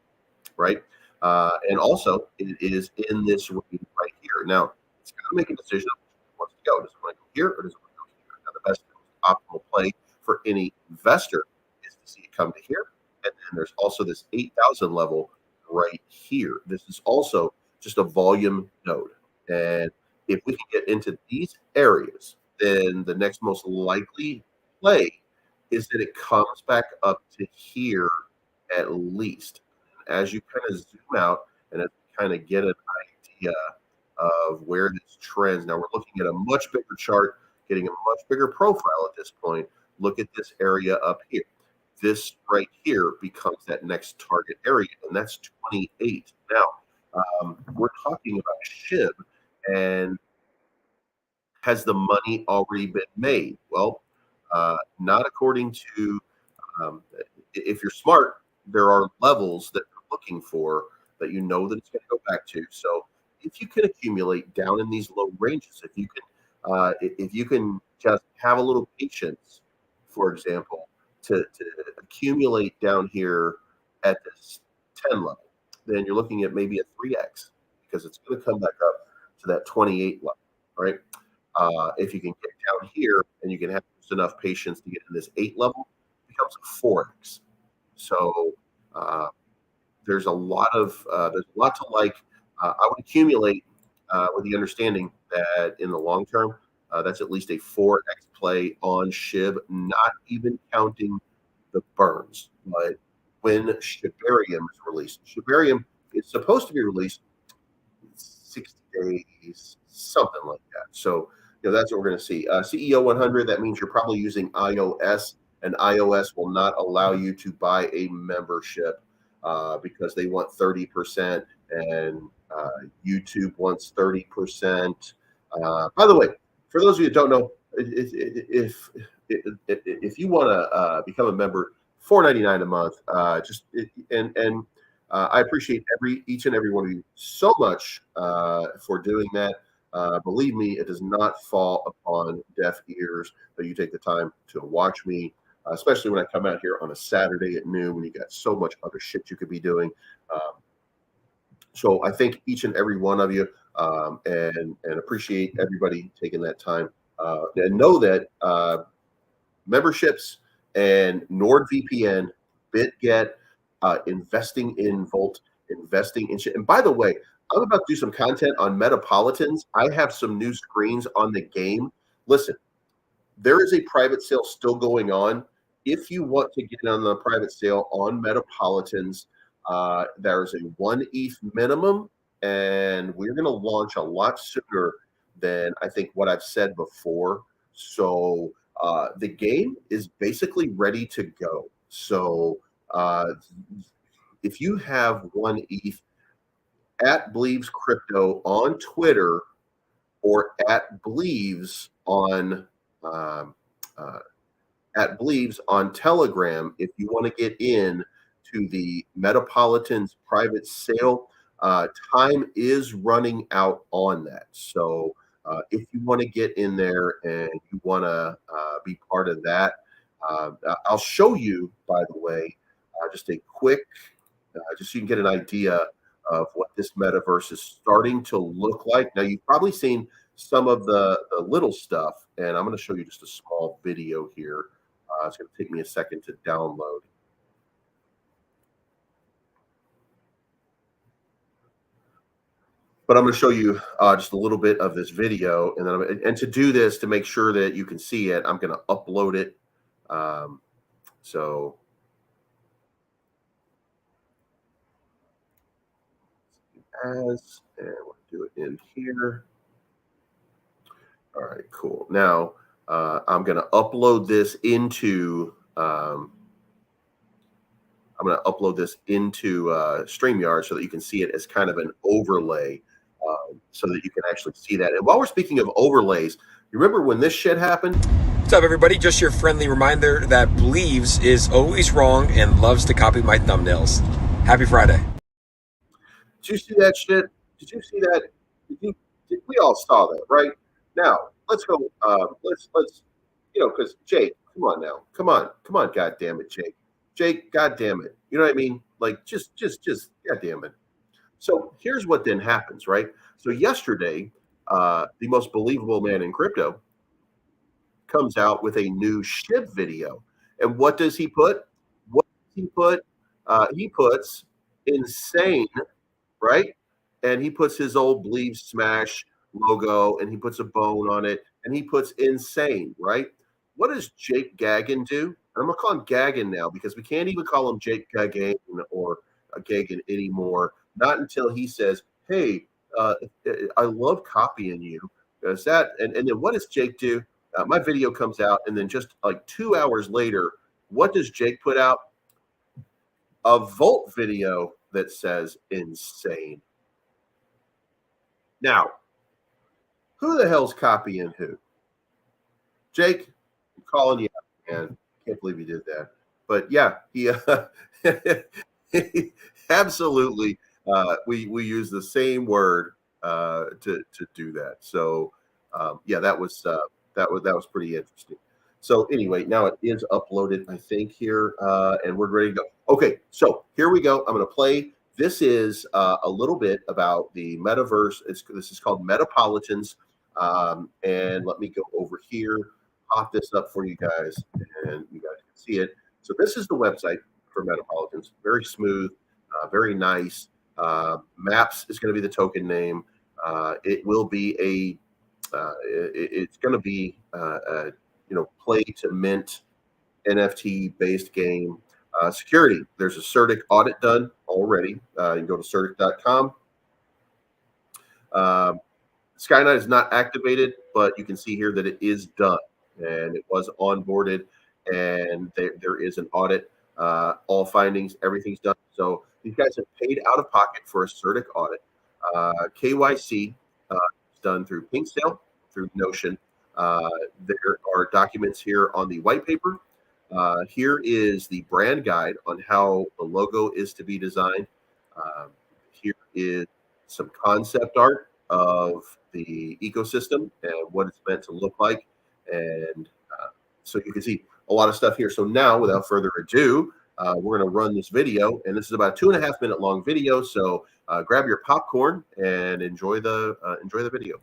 right? And also, it is in this range right here. Now, it's got to make a decision of where it wants to go. Does it want to go here, or does it want to go here? Now, the best optimal play for any investor is to see it come to here. And then there's also this 8,000 level right here. This is also just a volume node. And if we can get into these areas, then the next most likely play is that it comes back up to here at least. As you kind of zoom out and kind of get an idea of where this trends. Now we're looking at a much bigger chart, getting a much bigger profile at this point. Look at this area up here. This right here becomes that next target area, and that's 28. Now, we're talking about SHIB, and has the money already been made? Well, not according to, if you're smart, there are levels that you're looking for that that it's going to go back to. So if you can accumulate down in these low ranges, if you can just have a little patience, for example, to accumulate down here at this 10 level, then you're looking at maybe a 3x, because it's going to come back up to that 28 level, right? If you can get down here and you can have just enough patience to get in this 8 level, it becomes a 4x. So there's a lot to like. I would accumulate with the understanding that in the long term, that's at least a 4x play on SHIB, not even counting the burns. But when Shibarium is released, Shibarium is supposed to be released in 60 days, something like that. So that's what we're going to see. CEO 100, that means you're probably using iOS, and iOS will not allow you to buy a membership because they want 30%, and YouTube wants 30%. By the way, for those of you that don't know, if you want to become a member, $4.99 a month, I appreciate each and every one of you so much for doing that. Believe me, it does not fall upon deaf ears that you take the time to watch me, especially when I come out here on a Saturday at noon when you got so much other shit you could be doing. So I thank each and every one of you and appreciate everybody taking that time. And know that memberships and NordVPN, BitGet, investing in Volt, investing in shit. And by the way, I'm about to do some content on Metapolitans. I have some new screens on the game. Listen, there is a private sale still going on. If you want to get on the private sale on Metapolitans, there's a 1 ETH minimum, and we're going to launch a lot sooner than I think what I've said before. So the game is basically ready to go. So if you have 1 ETH at BLEEVESCRYPTO on Twitter or at BLEEVES on Telegram, if you want to get in to the Metapolitans private sale, time is running out on that. So if you want to get in there and you want to be part of that, I'll show you, by the way, just a quick, just so you can get an idea of what this metaverse is starting to look like. Now, you've probably seen some of the little stuff, and I'm going to show you just a small video here. It's going to take me a second to download. But I'm going to show you just a little bit of this video, and then to do this, to make sure that you can see it, I'm going to upload it. So and we'll do it in here. All right, cool. Now I'm going to upload this into StreamYard so that you can see it as kind of an overlay, so that you can actually see that. And while we're speaking of overlays, you remember when this shit happened? What's up, everybody? Just your friendly reminder that Believes is always wrong and loves to copy my thumbnails. Happy Friday. Did you see that shit? Did you see that? We all saw that, right? Now let's go. Let's because Jake, come on now, come on, God damn it, Jake, God damn it, you know what I mean? Like just, God damn it. So here's what then happens, right? So yesterday, the most believable man in crypto comes out with a new SHIB video, and what does he put? He puts insane, right? And he puts his old Believe Smash logo, and he puts a bone on it, and he puts insane, right? What does Jake Gagan do? I'm gonna call him Gagan now because we can't even call him Jake Gagan or Gagan anymore. Not until he says, "Hey, I love copying you." Does that? And then what does Jake do? My video comes out, and then just like 2 hours later, what does Jake put out? A Volt video that says insane. Now, who the hell's copying who? Jake, I'm calling you out, man. Can't believe he did that. But yeah, he absolutely. We use the same word to do that. So yeah, that was pretty interesting. So anyway, now it is uploaded, I think, here, and we're ready to go. Okay, so here we go. I'm going to play. This is a little bit about the metaverse. This is called Metapolitans. And let me go over here, pop this up for you guys, and you guys can see it. So this is the website for Metapolitans. Very smooth, very nice. Maps is going to be the token name. It will be it's going to be play to mint NFT based game. Security. There's a CertiK audit done already. You can go to certik.com. Skynet is not activated, but you can see here that it is done, and it was onboarded, and there is an audit. All findings, everything's done. So these guys have paid out of pocket for a CertiK audit. KYC is done through PinkSale, through Notion. There are documents here on the white paper. Here is the brand guide on how the logo is to be designed. Here is some concept art of the ecosystem and what it's meant to look like. And so you can see a lot of stuff here. So now, without further ado, we're going to run this video. And this is about a 2.5 minute long video. So grab your popcorn and enjoy the video.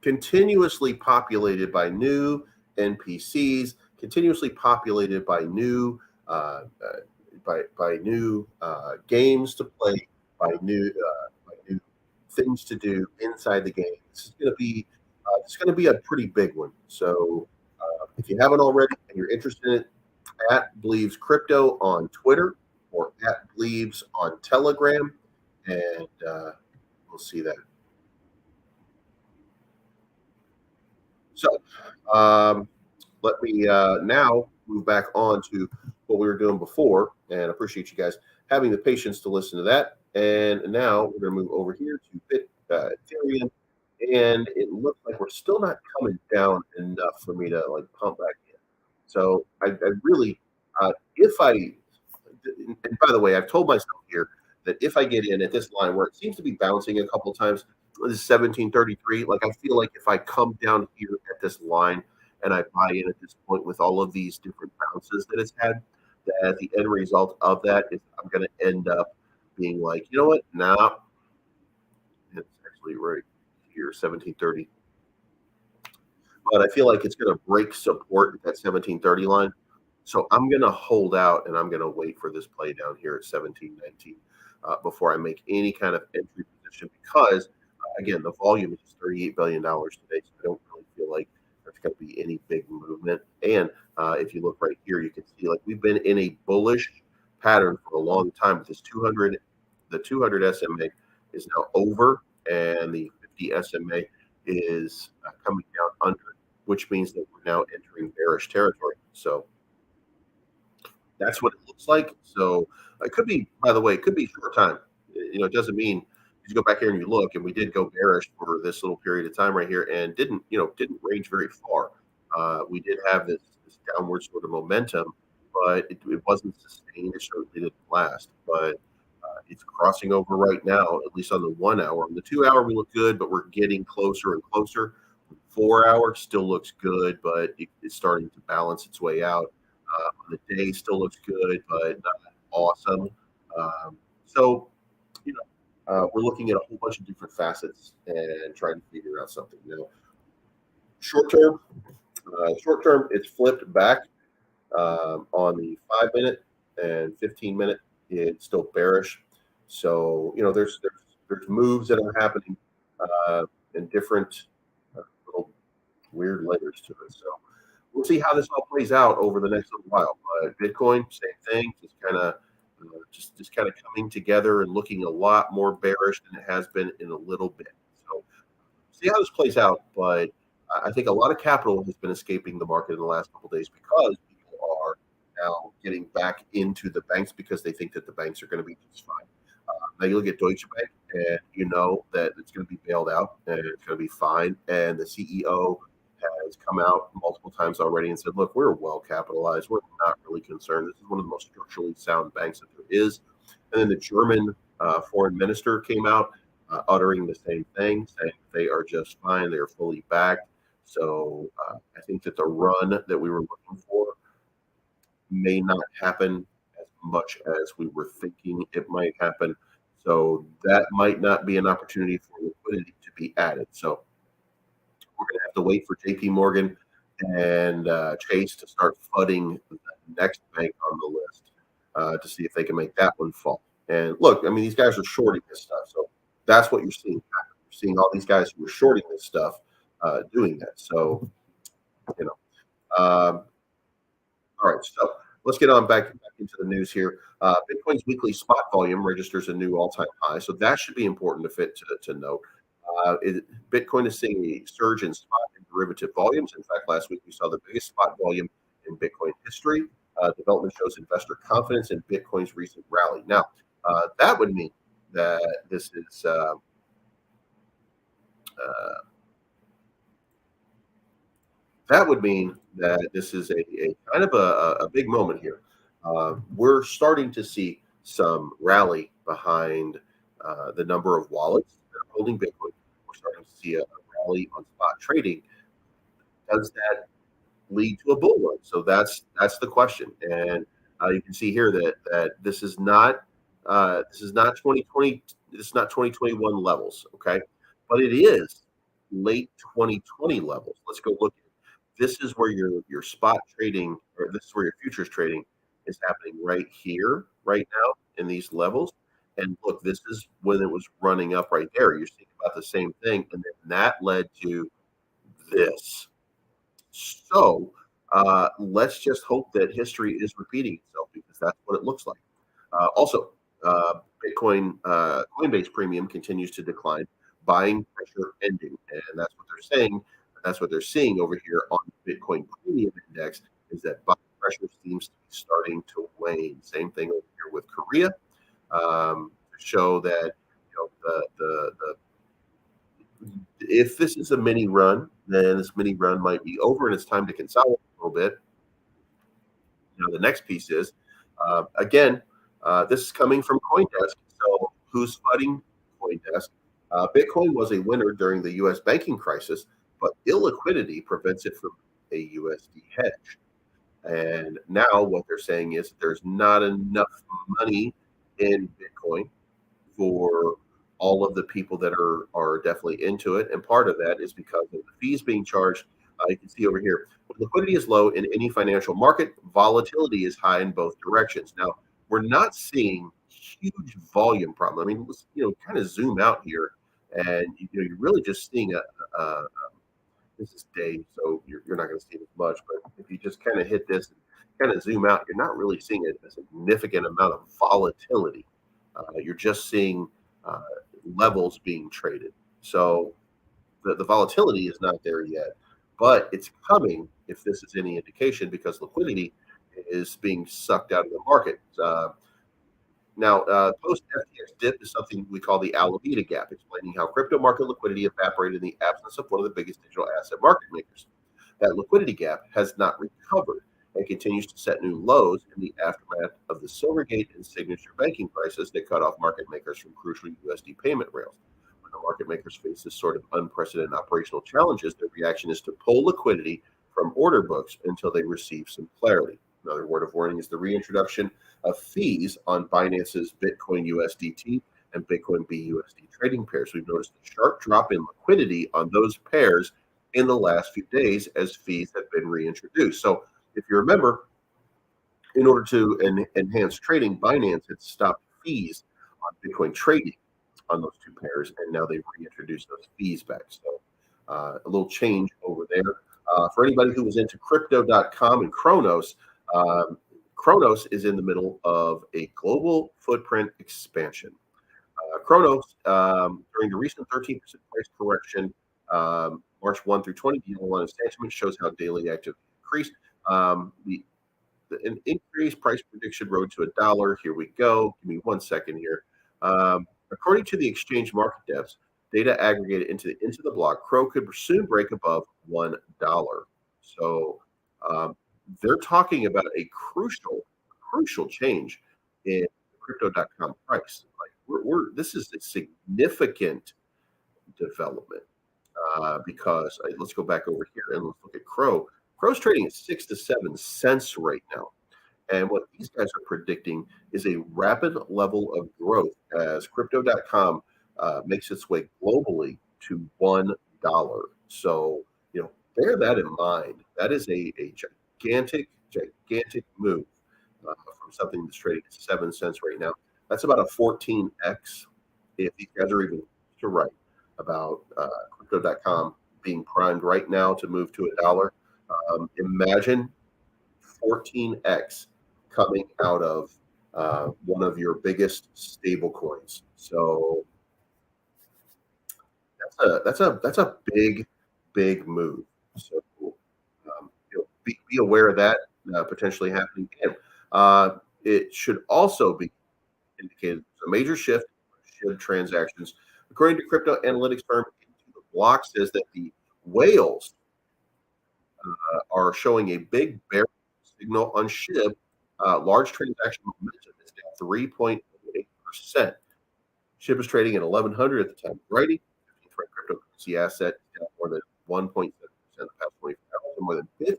Continuously populated by new NPCs, continuously populated by new games to play, by new things to do inside the game. This is going to be a pretty big one. So if you haven't already and you're interested in it, at BLEEVESCRYPTO on Twitter or at BLEEVES on Telegram, and we'll see that. So let me now move back on to what we were doing before, and I appreciate you guys having the patience to listen to that. And now we're going to move over here to Ethereum, and it looks like we're still not coming down enough for me to like pump back in. So I really, and by the way, I've told myself here that if I get in at this line where it seems to be bouncing a couple of times, this is 1733. Like I feel like if I come down here at this line and I buy in at this point with all of these different bounces that it's had, that the end result of that is I'm going to end up being like, you know what? Nah, it's actually right here, 1730. but I feel like it's going to break support at that 1730 line. So I'm going to hold out and I'm going to wait for this play down here at 1719 before I make any kind of entry position because, again, the volume is $38 billion today. So I don't really feel like there's going to be any big movement. And if you look right here, you can see like we've been in a bullish pattern for a long time with this 200. The 200 SMA is now over and the 50 SMA is coming down under, which means that we're now entering bearish territory. So that's what it looks like. So it could be, by the way, it could be short time. It doesn't mean you go back here and you look, and we did go bearish for this little period of time right here, and didn't range very far. We did have this downward sort of momentum, but it wasn't sustained. It certainly didn't last. But it's crossing over right now, at least on the 1 hour. On the 2 hour, we look good, but we're getting closer and closer. 4 hour still looks good, but it's starting to balance its way out. On the day still looks good, but not awesome. So, we're looking at a whole bunch of different facets and trying to figure out something. Short term, it's flipped back on the 5 minute and 15 minute. It's still bearish. So there's moves that are happening in different little weird layers to it. So we'll see how this all plays out over the next little while. But Bitcoin, same thing, just kind of coming together and looking a lot more bearish than it has been in a little bit. So see how this plays out. But I think a lot of capital has been escaping the market in the last couple of days because people are now getting back into the banks because they think that the banks are going to be just fine. Now you look at Deutsche Bank, and you know that it's going to be bailed out and it's going to be fine. And the CEO has come out multiple times already and said, look, we're well capitalized. We're not really concerned. This is one of the most structurally sound banks that there is. And then the German foreign minister came out uttering the same thing, saying they are just fine. They're fully backed. So I think that the run that we were looking for may not happen as much as we were thinking it might happen. So that might not be an opportunity for liquidity to be added. So we're going to have to wait for JP Morgan and Chase to start flooding the next bank on the list to see if they can make that one fall. And look, I mean, these guys are shorting this stuff. So that's what you're seeing happen. You're seeing all these guys who are shorting this stuff doing that. So, all right. So let's get on back into the news here. Bitcoin's weekly spot volume registers a new all-time high. So that should be important to note. Bitcoin is seeing a surge in spot and derivative volumes. In fact, last week we saw the biggest spot volume in Bitcoin history. Development shows investor confidence in Bitcoin's recent rally. Now, that would mean that this is a kind of a big moment here. We're starting to see some rally behind the number of wallets that are holding Bitcoin. We're starting to see a rally on spot trading. Does that lead to a bull run? So that's the question. And you can see here that this is not 2020. This is not 2021 levels, okay? But it is late 2020 levels. Let's go look at it. This is where your spot trading, or this is where your futures trading is happening right here, right now in these levels. And look, this is when it was running up right there. You're seeing about the same thing. And then that led to this. So let's just hope that history is repeating itself because that's what it looks like. Also, Coinbase premium continues to decline. Buying pressure ending. And that's what they're saying. That's what they're seeing over here on the Bitcoin Premium Index is that buying pressure seems to be starting to wane. Same thing over here with Korea to show that if this is a mini run, then this mini run might be over and it's time to consolidate a little bit. Now the next piece is this is coming from CoinDesk. So who's fighting CoinDesk? Bitcoin was a winner during the U.S. banking crisis, but illiquidity prevents it from a USD hedge. And now what they're saying is there's not enough money in Bitcoin for all of the people that are definitely into it. And part of that is because of the fees being charged You can see over here, when liquidity is low in any financial market, volatility is high in both directions. Now, we're not seeing huge volume problem. I mean, let's kind of zoom out here, and you're really just seeing a this is day, so you're not going to see this much. But if you just kind of hit this and kind of zoom out, you're not really seeing a significant amount of volatility. You're just seeing levels being traded. So the volatility is not there yet, but it's coming if this is any indication, because liquidity is being sucked out of the market. Now, post FTX dip is something we call the Alameda gap, explaining how crypto market liquidity evaporated in the absence of one of the biggest digital asset market makers. That liquidity gap has not recovered and continues to set new lows in the aftermath of the Silvergate and Signature banking crisis that cut off market makers from crucial USD payment rails. When the market makers face this sort of unprecedented operational challenges, their reaction is to pull liquidity from order books until they receive some clarity. Another word of warning is the reintroduction of fees on Binance's Bitcoin USDT and Bitcoin BUSD trading pairs. We've noticed a sharp drop in liquidity on those pairs in the last few days as fees have been reintroduced. So if you remember, in order to enhance trading, Binance had stopped fees on Bitcoin trading on those two pairs, and now they've reintroduced those fees back. So a little change over there. For anybody who was into crypto.com and Kronos, Kronos is in the middle of a global footprint expansion. Kronos, during the recent 13% price correction, March 1 through 20, the line of sentiment shows how daily activity increased. An increased price prediction rode to $1. Here we go. Give me 1 second here. According to the exchange market depths, data aggregated into the block, Crow could soon break above $1. So they're talking about a crucial change in the crypto.com price. Like this is a significant development because let's go back over here and let's look at Crow. Crow's trading at 6 to 7 cents right now. And what these guys are predicting is a rapid level of growth as crypto.com makes its way globally to $1. So, bear that in mind. That is a gigantic move from something that's trading at 7 cents right now. That's about a 14x if these guys are even to write about crypto.com being primed right now to move to $1. Imagine 14x coming out of one of your biggest stable coins. So that's a big move. So be aware of that potentially happening again. It should also be indicated a major shift in SHIB transactions. According to crypto analytics firm Into the Block, says that the whales are showing a big bear signal on SHIB. Large transaction momentum is down 3.8%. SHIB is trading at 1,100 at the time of writing. Cryptocurrency asset is down more than 1.7% in the past 24 hours and more than 15%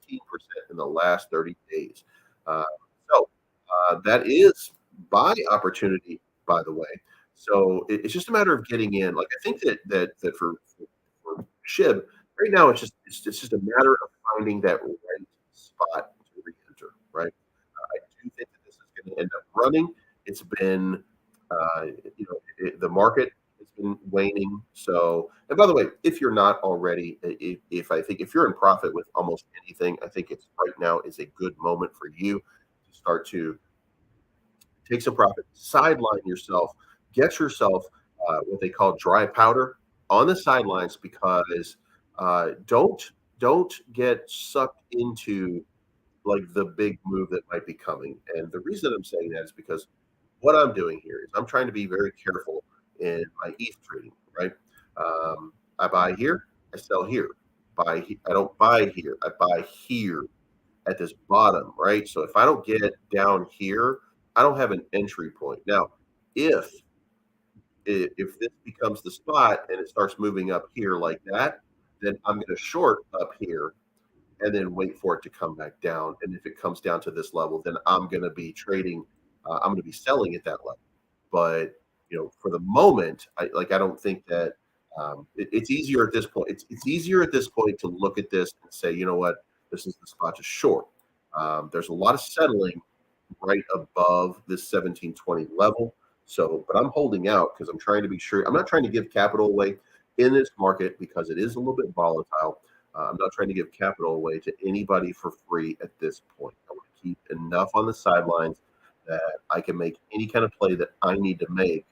in the last 30 days. So that is buy opportunity, by the way. So it's just a matter of getting in. Like I think that for SHIB right now, it's just a matter of finding that right spot to re-enter. Right. I do think that this is going to end up running. It's been, the market has been waning. So, and by the way, if you're not already, if you're in profit with almost anything, I think it's right now is a good moment for you to start to take some profit, sideline yourself, get yourself what they call dry powder on the sidelines, because don't get sucked into like the big move that might be coming. And the reason I'm saying that is because what I'm doing here is I'm trying to be very careful in my ETH trading, right? I buy here, I sell here. I don't buy here, I buy here at this bottom, right? So if I don't get down here, I don't have an entry point. Now, if this becomes the spot and it starts moving up here like that, then I'm going to short up here and then wait for it to come back down. And if it comes down to this level, then I'm going to be trading. I'm going to be selling at that level. But for the moment, I don't think that It's easier at this point. It's easier at this point to look at this and say, you know what, this is the spot to short. There's a lot of settling right above this 1720 level. So, but I'm holding out because I'm trying to be sure. I'm not trying to give capital away in this market because it is a little bit volatile. I'm not trying to give capital away to anybody for free at this point. I want to keep enough on the sidelines that I can make any kind of play that I need to make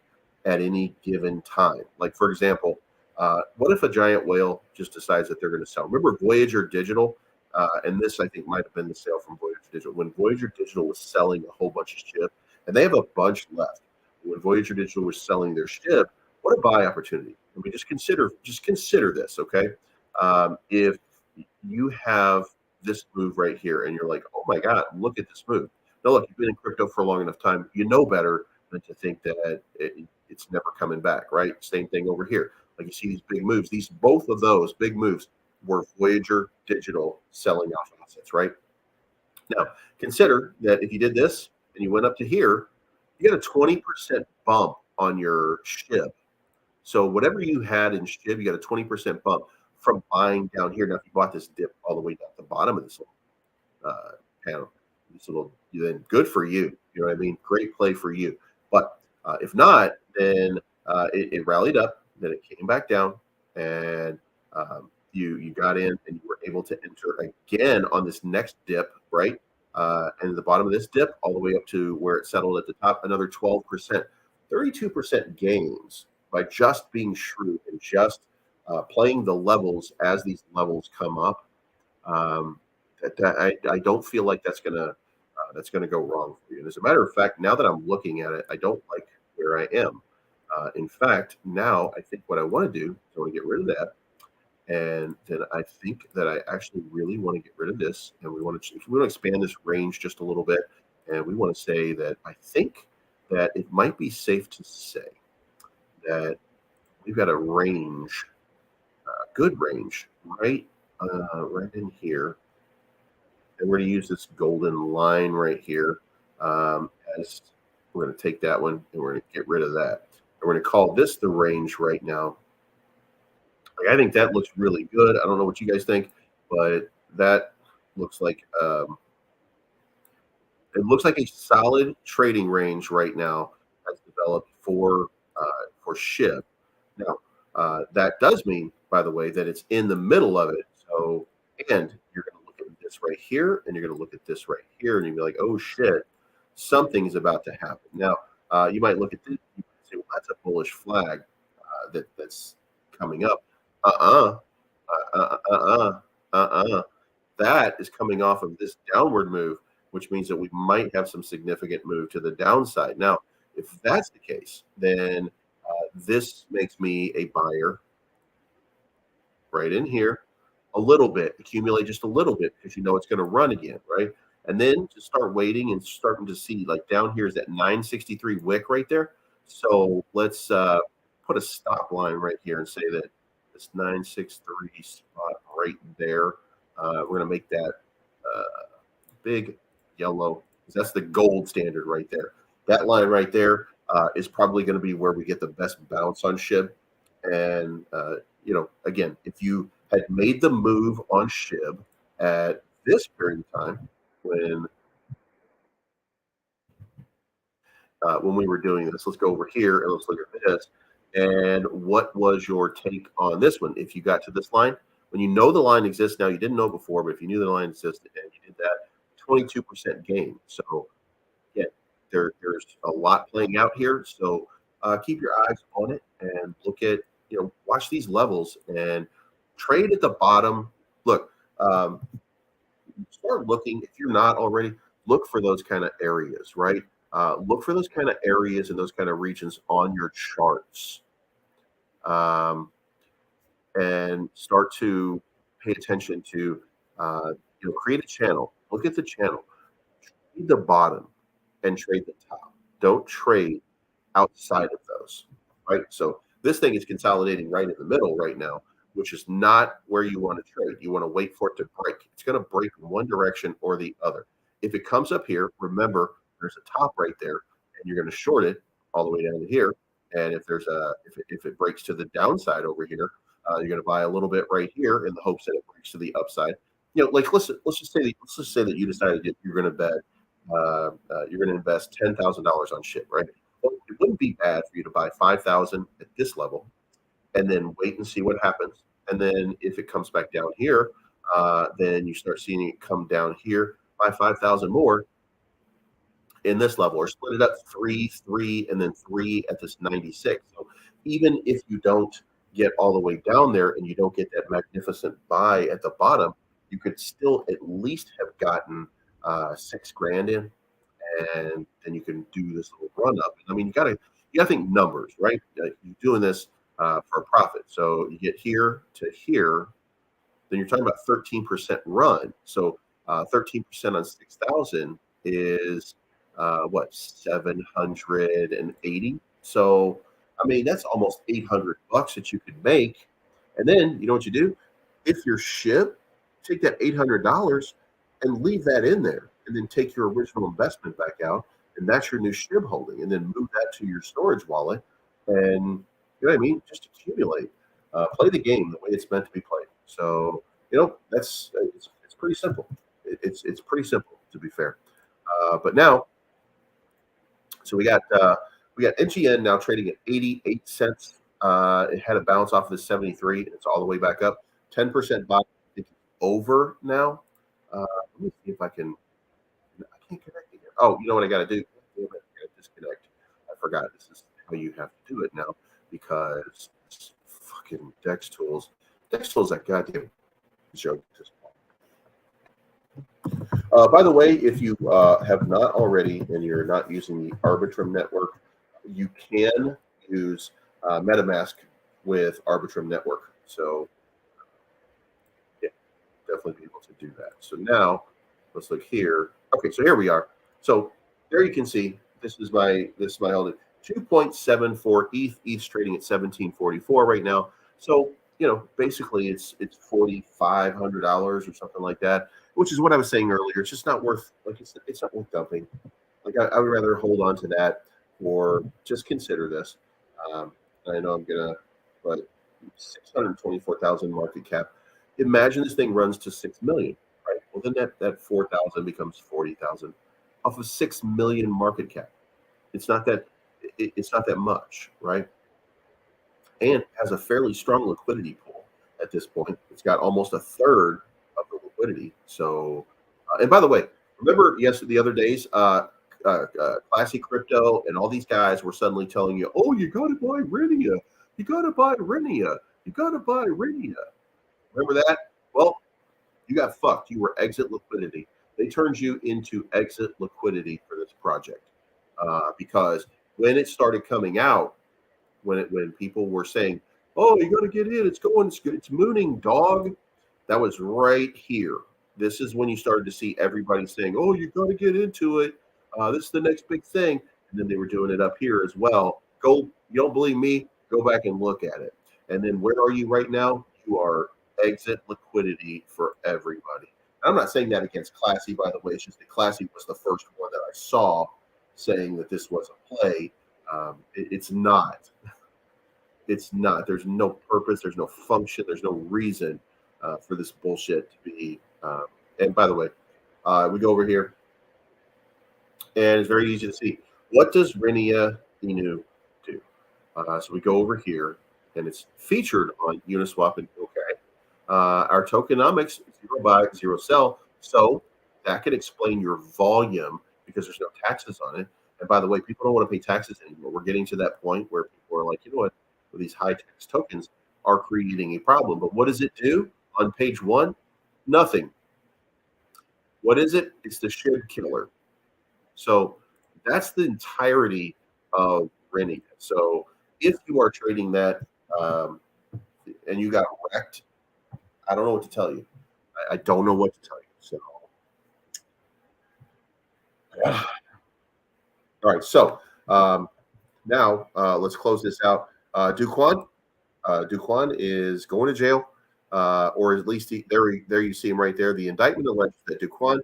at any given time. Like, for example, what if a giant whale just decides that they're going to sell? Remember Voyager Digital? And this, I think, might have been the sale from Voyager Digital. When Voyager Digital was selling a whole bunch of SHIB, and they have a bunch left. When Voyager Digital was selling their SHIB, what a buy opportunity. I mean, just consider this, okay? If you have this move right here and you're like, oh my God, look at this move. Now, look, you've been in crypto for a long enough time. You know better than to think that it's never coming back, right? Same thing over here. Like you see these big moves. Both of those big moves were Voyager Digital selling off assets, right? Now, consider that if you did this and you went up to here, you got a 20% bump on your SHIB. So whatever you had in SHIB, you got a 20% bump from buying down here. Now, if you bought this dip all the way down the bottom of this little panel, then good for you. You know what I mean? Great play for you. But if not, then it rallied up, then it came back down, and you got in and you were able to enter again on this next dip, right? And at the bottom of this dip, all the way up to where it settled at the top, another 12%, 32% gains by just being shrewd and just playing the levels as these levels come up. I don't feel like that's gonna go wrong for you. And as a matter of fact, now that I'm looking at it, I don't like where I am. In fact, now I think what I want to do is I want to get rid of that. And then I think that I actually really want to get rid of this, and we want to expand this range just a little bit, and we want to say that I think that it might be safe to say that we've got a range, good range, right in here, and we're going to use this golden line right here as we're going to take that one and we're going to get rid of that, and we're going to call this the range right now. Like, I think that looks really good. I don't know what you guys think, but that looks like it looks like a solid trading range right now has developed for SHIB. Now, that does mean, by the way, that it's in the middle of it. So, and you're going to look at this right here, and you're going to look at this right here, and you'll be like, oh shit, something's about to happen. Now, you might look at this, you might say, well, that's a bullish flag that's coming up. That is coming off of this downward move, which means that we might have some significant move to the downside. Now, if that's the case, then this makes me a buyer right in here, a little bit, accumulate just a little bit, because you know it's going to run again, right? And then to start waiting and starting to see, like down here is that 963 wick right there. So let's put a stop line right here and say that this 963 spot right there, we're going to make that big yellow, because that's the gold standard right there. That line right there is probably going to be where we get the best bounce on SHIB. And, again, if you had made the move on SHIB at this period of time when we were doing this, let's go over here and let's look at this. And what was your take on this one? If you got to this line, when you know the line exists now, you didn't know before, but if you knew the line existed and you did that, 22% gain. So, yeah, there's a lot playing out here. So keep your eyes on it and look at, watch these levels and trade at the bottom. Look, start looking, if you're not already, look for those kind of areas, right? Look for those kind of areas and those kind of regions on your charts. And start to pay attention to, create a channel. Look at the channel. Trade the bottom and trade the top. Don't trade outside of those, right? So this thing is consolidating right in the middle right now, which is not where you want to trade. You want to wait for it to break. It's going to break in one direction or the other. If it comes up here, remember, there's a top right there, and you're going to short it all the way down to here, And if there's if it breaks to the downside over here, you're going to buy a little bit right here in the hopes that it breaks to the upside. Like let's just say that you decided that you're going to bet you're going to invest $10,000 on SHIB, right? Well, it wouldn't be bad for you to buy 5,000 at this level, and then wait and see what happens. And then if it comes back down here, then you start seeing it come down here, buy 5,000 more in this level, or split it up 3, and then 3 at this 96. So even if you don't get all the way down there and you don't get that magnificent buy at the bottom, you could still at least have gotten $6,000 in, and then you can do this little run up. I mean, you gotta think numbers, right? You're doing this for a profit. So you get here to here, then you're talking about 13% run. So 13% on 6,000 is what, 780. So I mean, that's almost $800 that you could make. And then you know what you do? If you're SHIB, take that $800 and leave that in there, and then take your original investment back out, and that's your new SHIB holding, and then move that to your storage wallet, and you know what I mean? Just accumulate, play the game the way it's meant to be played. So that's it's pretty simple. It's pretty simple, to be fair. But now, so we got NGN now trading at 88 cents. It had a bounce off of the 73, and it's all the way back up. 10% buy. I think it's over now. Let me see if I can. I can't connect it here. Oh, you know what I got to do? I got to disconnect. I forgot. This is how you have to do it now, because it's fucking Dex Tools. Dex Tools, that goddamn joke. By the way, if you have not already and you're not using the Arbitrum network, you can use MetaMask with Arbitrum network. So yeah, definitely be able to do that. So now let's look here. Okay, so here we are. So there you can see this is my holding. 2.74 ETH. ETH's trading at 1744 right now. So basically it's $4,500 or something like that, which is what I was saying earlier. It's just not worth, like, it's not worth dumping. Like, I would rather hold on to that, or just consider this. I know I'm gonna, but 624,000 market cap. Imagine this thing runs to 6 million, right? Well, then that 4,000 becomes 40,000 off of 6 million market cap. It's not that much, right? And has a fairly strong liquidity pool at this point. It's got almost a third of the liquidity. So, and by the way, remember the other days, Classy Crypto and all these guys were suddenly telling you, oh, you got to buy Rinia. You got to buy Rinia. You got to buy Rinia. Remember that? Well, you got fucked. You were exit liquidity. They turned you into exit liquidity for this project, because when it started coming out, when people were saying, oh, you got to get in, it's mooning, dog. That was right here. This is when you started to see everybody saying, oh, you got to get into it. This is the next big thing. And then they were doing it up here as well. You don't believe me? Go back and look at it. And then where are you right now? You are exit liquidity for everybody. I'm not saying that against Classy, by the way. It's just that Classy was the first one that I saw saying that this was a play. It's not. It's not. There's no purpose. There's no function. There's no reason for this bullshit to be. And by the way, we go over here, and it's very easy to see. What does Rinia Inu do? So we go over here, and it's featured on Uniswap and OK. Our tokenomics, 0 buy, 0 sell. So that could explain your volume, because there's no taxes on it. And by the way, people don't want to pay taxes anymore. We're getting to that point where people are like, you know what? These high tax tokens are creating a problem. But what does it do on page 1? Nothing. What is it? It's the SHIB killer. So that's the entirety of Rinia. So if you are trading that and you got wrecked, I don't know what to tell you. I don't know what to tell you. So all right. So now let's close this out. Kwon is going to jail, or at least there you see him right there. The indictment alleged that Kwon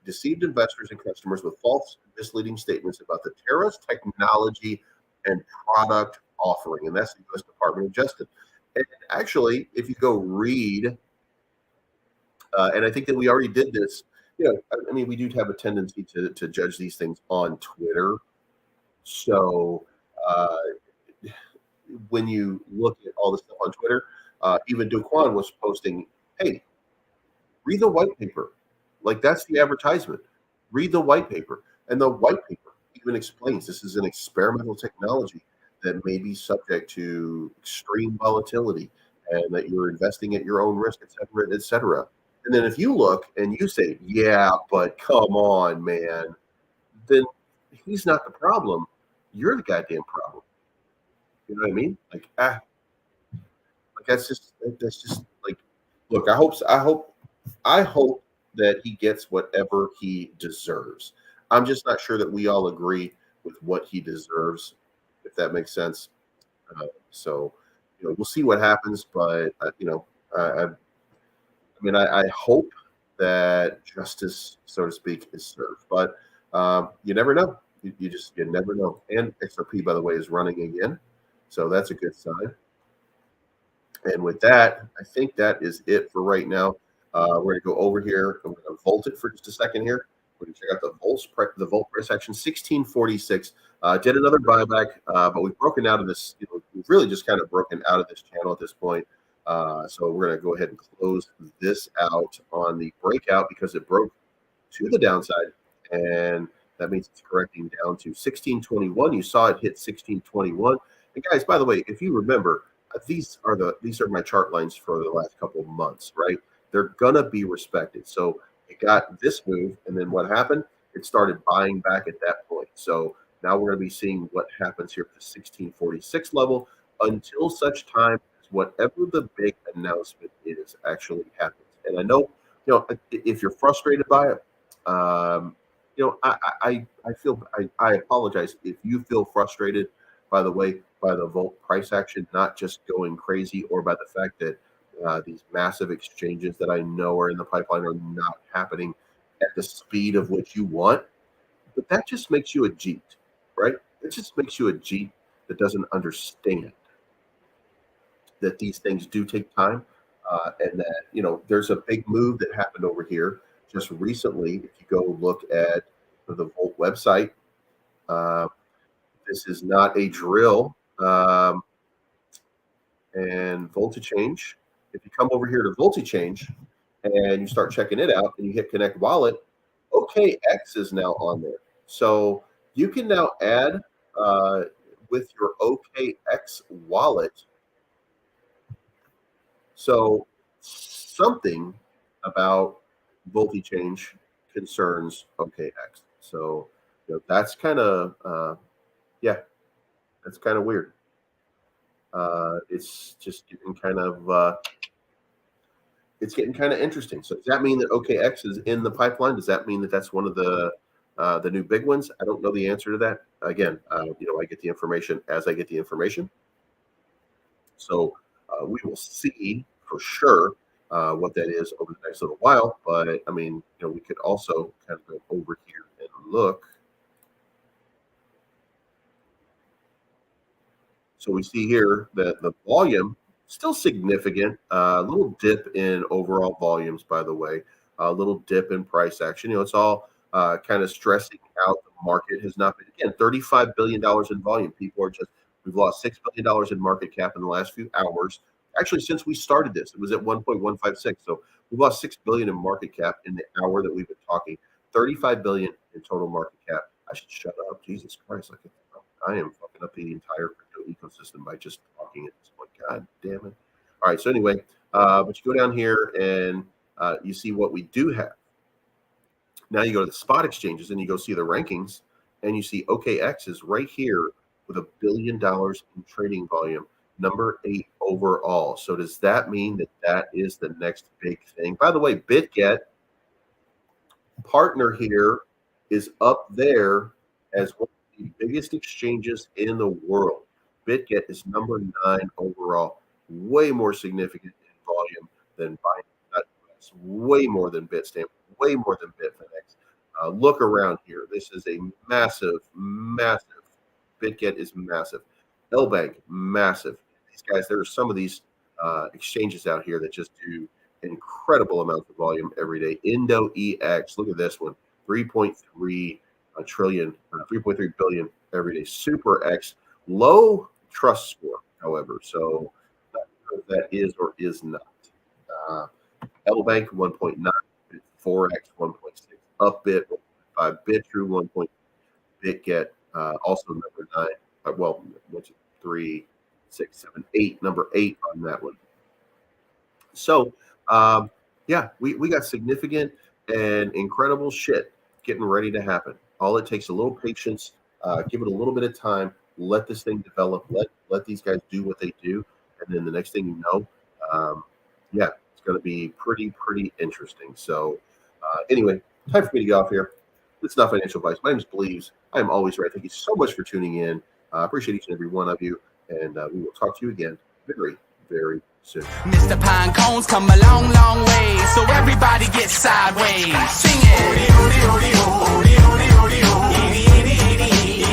deceived investors and customers with false, misleading statements about the Terra's technology and product offering, and that's the U.S. Department of Justice. And actually, if you go read, and I think that we already did this, I mean, we do have a tendency to judge these things on Twitter. So when you look at all this stuff on Twitter, even Kwon was posting, hey, read the white paper. Like, that's the advertisement. Read the white paper. And the white paper even explains this is an experimental technology that may be subject to extreme volatility and that you're investing at your own risk, et cetera, et cetera. And then if you look and you say, yeah, but come on, man, then he's not the problem. You're the goddamn problem. You know what I mean? Like, that's just like, look, I hope that he gets whatever he deserves. I'm just not sure that we all agree with what he deserves, if that makes sense. So, we'll see what happens. But I hope that justice, so to speak, is served. But you never know. You never know. And XRP, by the way, is running again, so that's a good sign. And with that, I think that is it for right now. We're going to go over here. I'm going to volt it for just a second here. We're going to check out the volt price action, 1646. Did another buyback, but we've broken out of this. We've really just kind of broken out of this channel at this point. So we're going to go ahead and close this out on the breakout because it broke to the downside, and that means it's correcting down to 1621. You saw it hit 1621. And guys, by the way, if you remember, these are my chart lines for the last couple of months, right? They're gonna be respected. So it got this move, and then what happened? It started buying back at that point. So now we're gonna be seeing what happens here at the 1646 level until such time as whatever the big announcement is actually happens. And I know, if you're frustrated by it, I apologize if you feel frustrated, by the way, by the volt price action not just going crazy, or by the fact that these massive exchanges that I know are in the pipeline are not happening at the speed of which you want. But that just makes you a Jeet, right? It just makes you a Jeet that doesn't understand that these things do take time, and that there's a big move that happened over here just recently. If you go look at the Volt website, this is not a drill, and VoltaChange. If you come over here to VoltaChange and you start checking it out and you hit Connect Wallet, OKX is now on there. So you can now add with your OKX wallet. So something about VoltaChange concerns OKX. So that's kind of that's kind of weird. It's just getting kind of interesting. So does that mean that OKX is in the pipeline? Does that mean that that's one of the new big ones? I don't know the answer to that. Again, I get the information as I get the information. So we will see for sure what that is over the next little while. But I mean, we could also kind of go over here and look. So we see here that the volume still significant, a little dip in overall volumes, by the way, a little dip in price action. It's all kind of stressing out. The market has not been, again, $35 billion in volume. People are we've lost $6 billion in market cap in the last few hours. Actually, since we started this, it was at 1.156. So we've lost $6 billion in market cap in the hour that we've been talking. 35 billion in total market cap. I should shut up. Jesus Christ. I am fucking up the entire crypto ecosystem by just talking at this point. God damn it. All right. So anyway, but you go down here and you see what we do have. Now you go to the spot exchanges and you go see the rankings, and you see OKX is right here with $1 billion in trading volume, number 8 overall. So does that mean that that is the next big thing? By the way, BitGet partner here is up there as one of the biggest exchanges in the world. BitGet is number 9 overall, way more significant in volume than Binance, way more than Bitstamp, way more than Bitfinex. Look around here. This is a massive, massive BitGet is massive. LBank, massive. These guys, there are some of these exchanges out here that just do incredible amounts of volume every day. IndoEX, look at this one, 3.3 trillion, 3.3 billion every day. SuperX, low trust score, however, so not sure if that is or is not. LBank 1.9, 4X 1.6, Upbit 1.5, Bitrue 1. BitGet also number 9. Well, 1, 2, 3, 6, 7, 8. Number 8 on that one. So, yeah, we got significant and incredible shit getting ready to happen. All it takes a little patience, give it a little bit of time, let this thing develop, let these guys do what they do, and then the next thing you know, yeah, it's going to be pretty interesting. So, anyway, time for me to get off here. It's not financial advice. My name is Believes. I am always right. Thank you so much for tuning in. I appreciate each and every one of you, and we will talk to you again very soon. Mr. Pine Cones come a long way, so everybody get sideways. Sing it.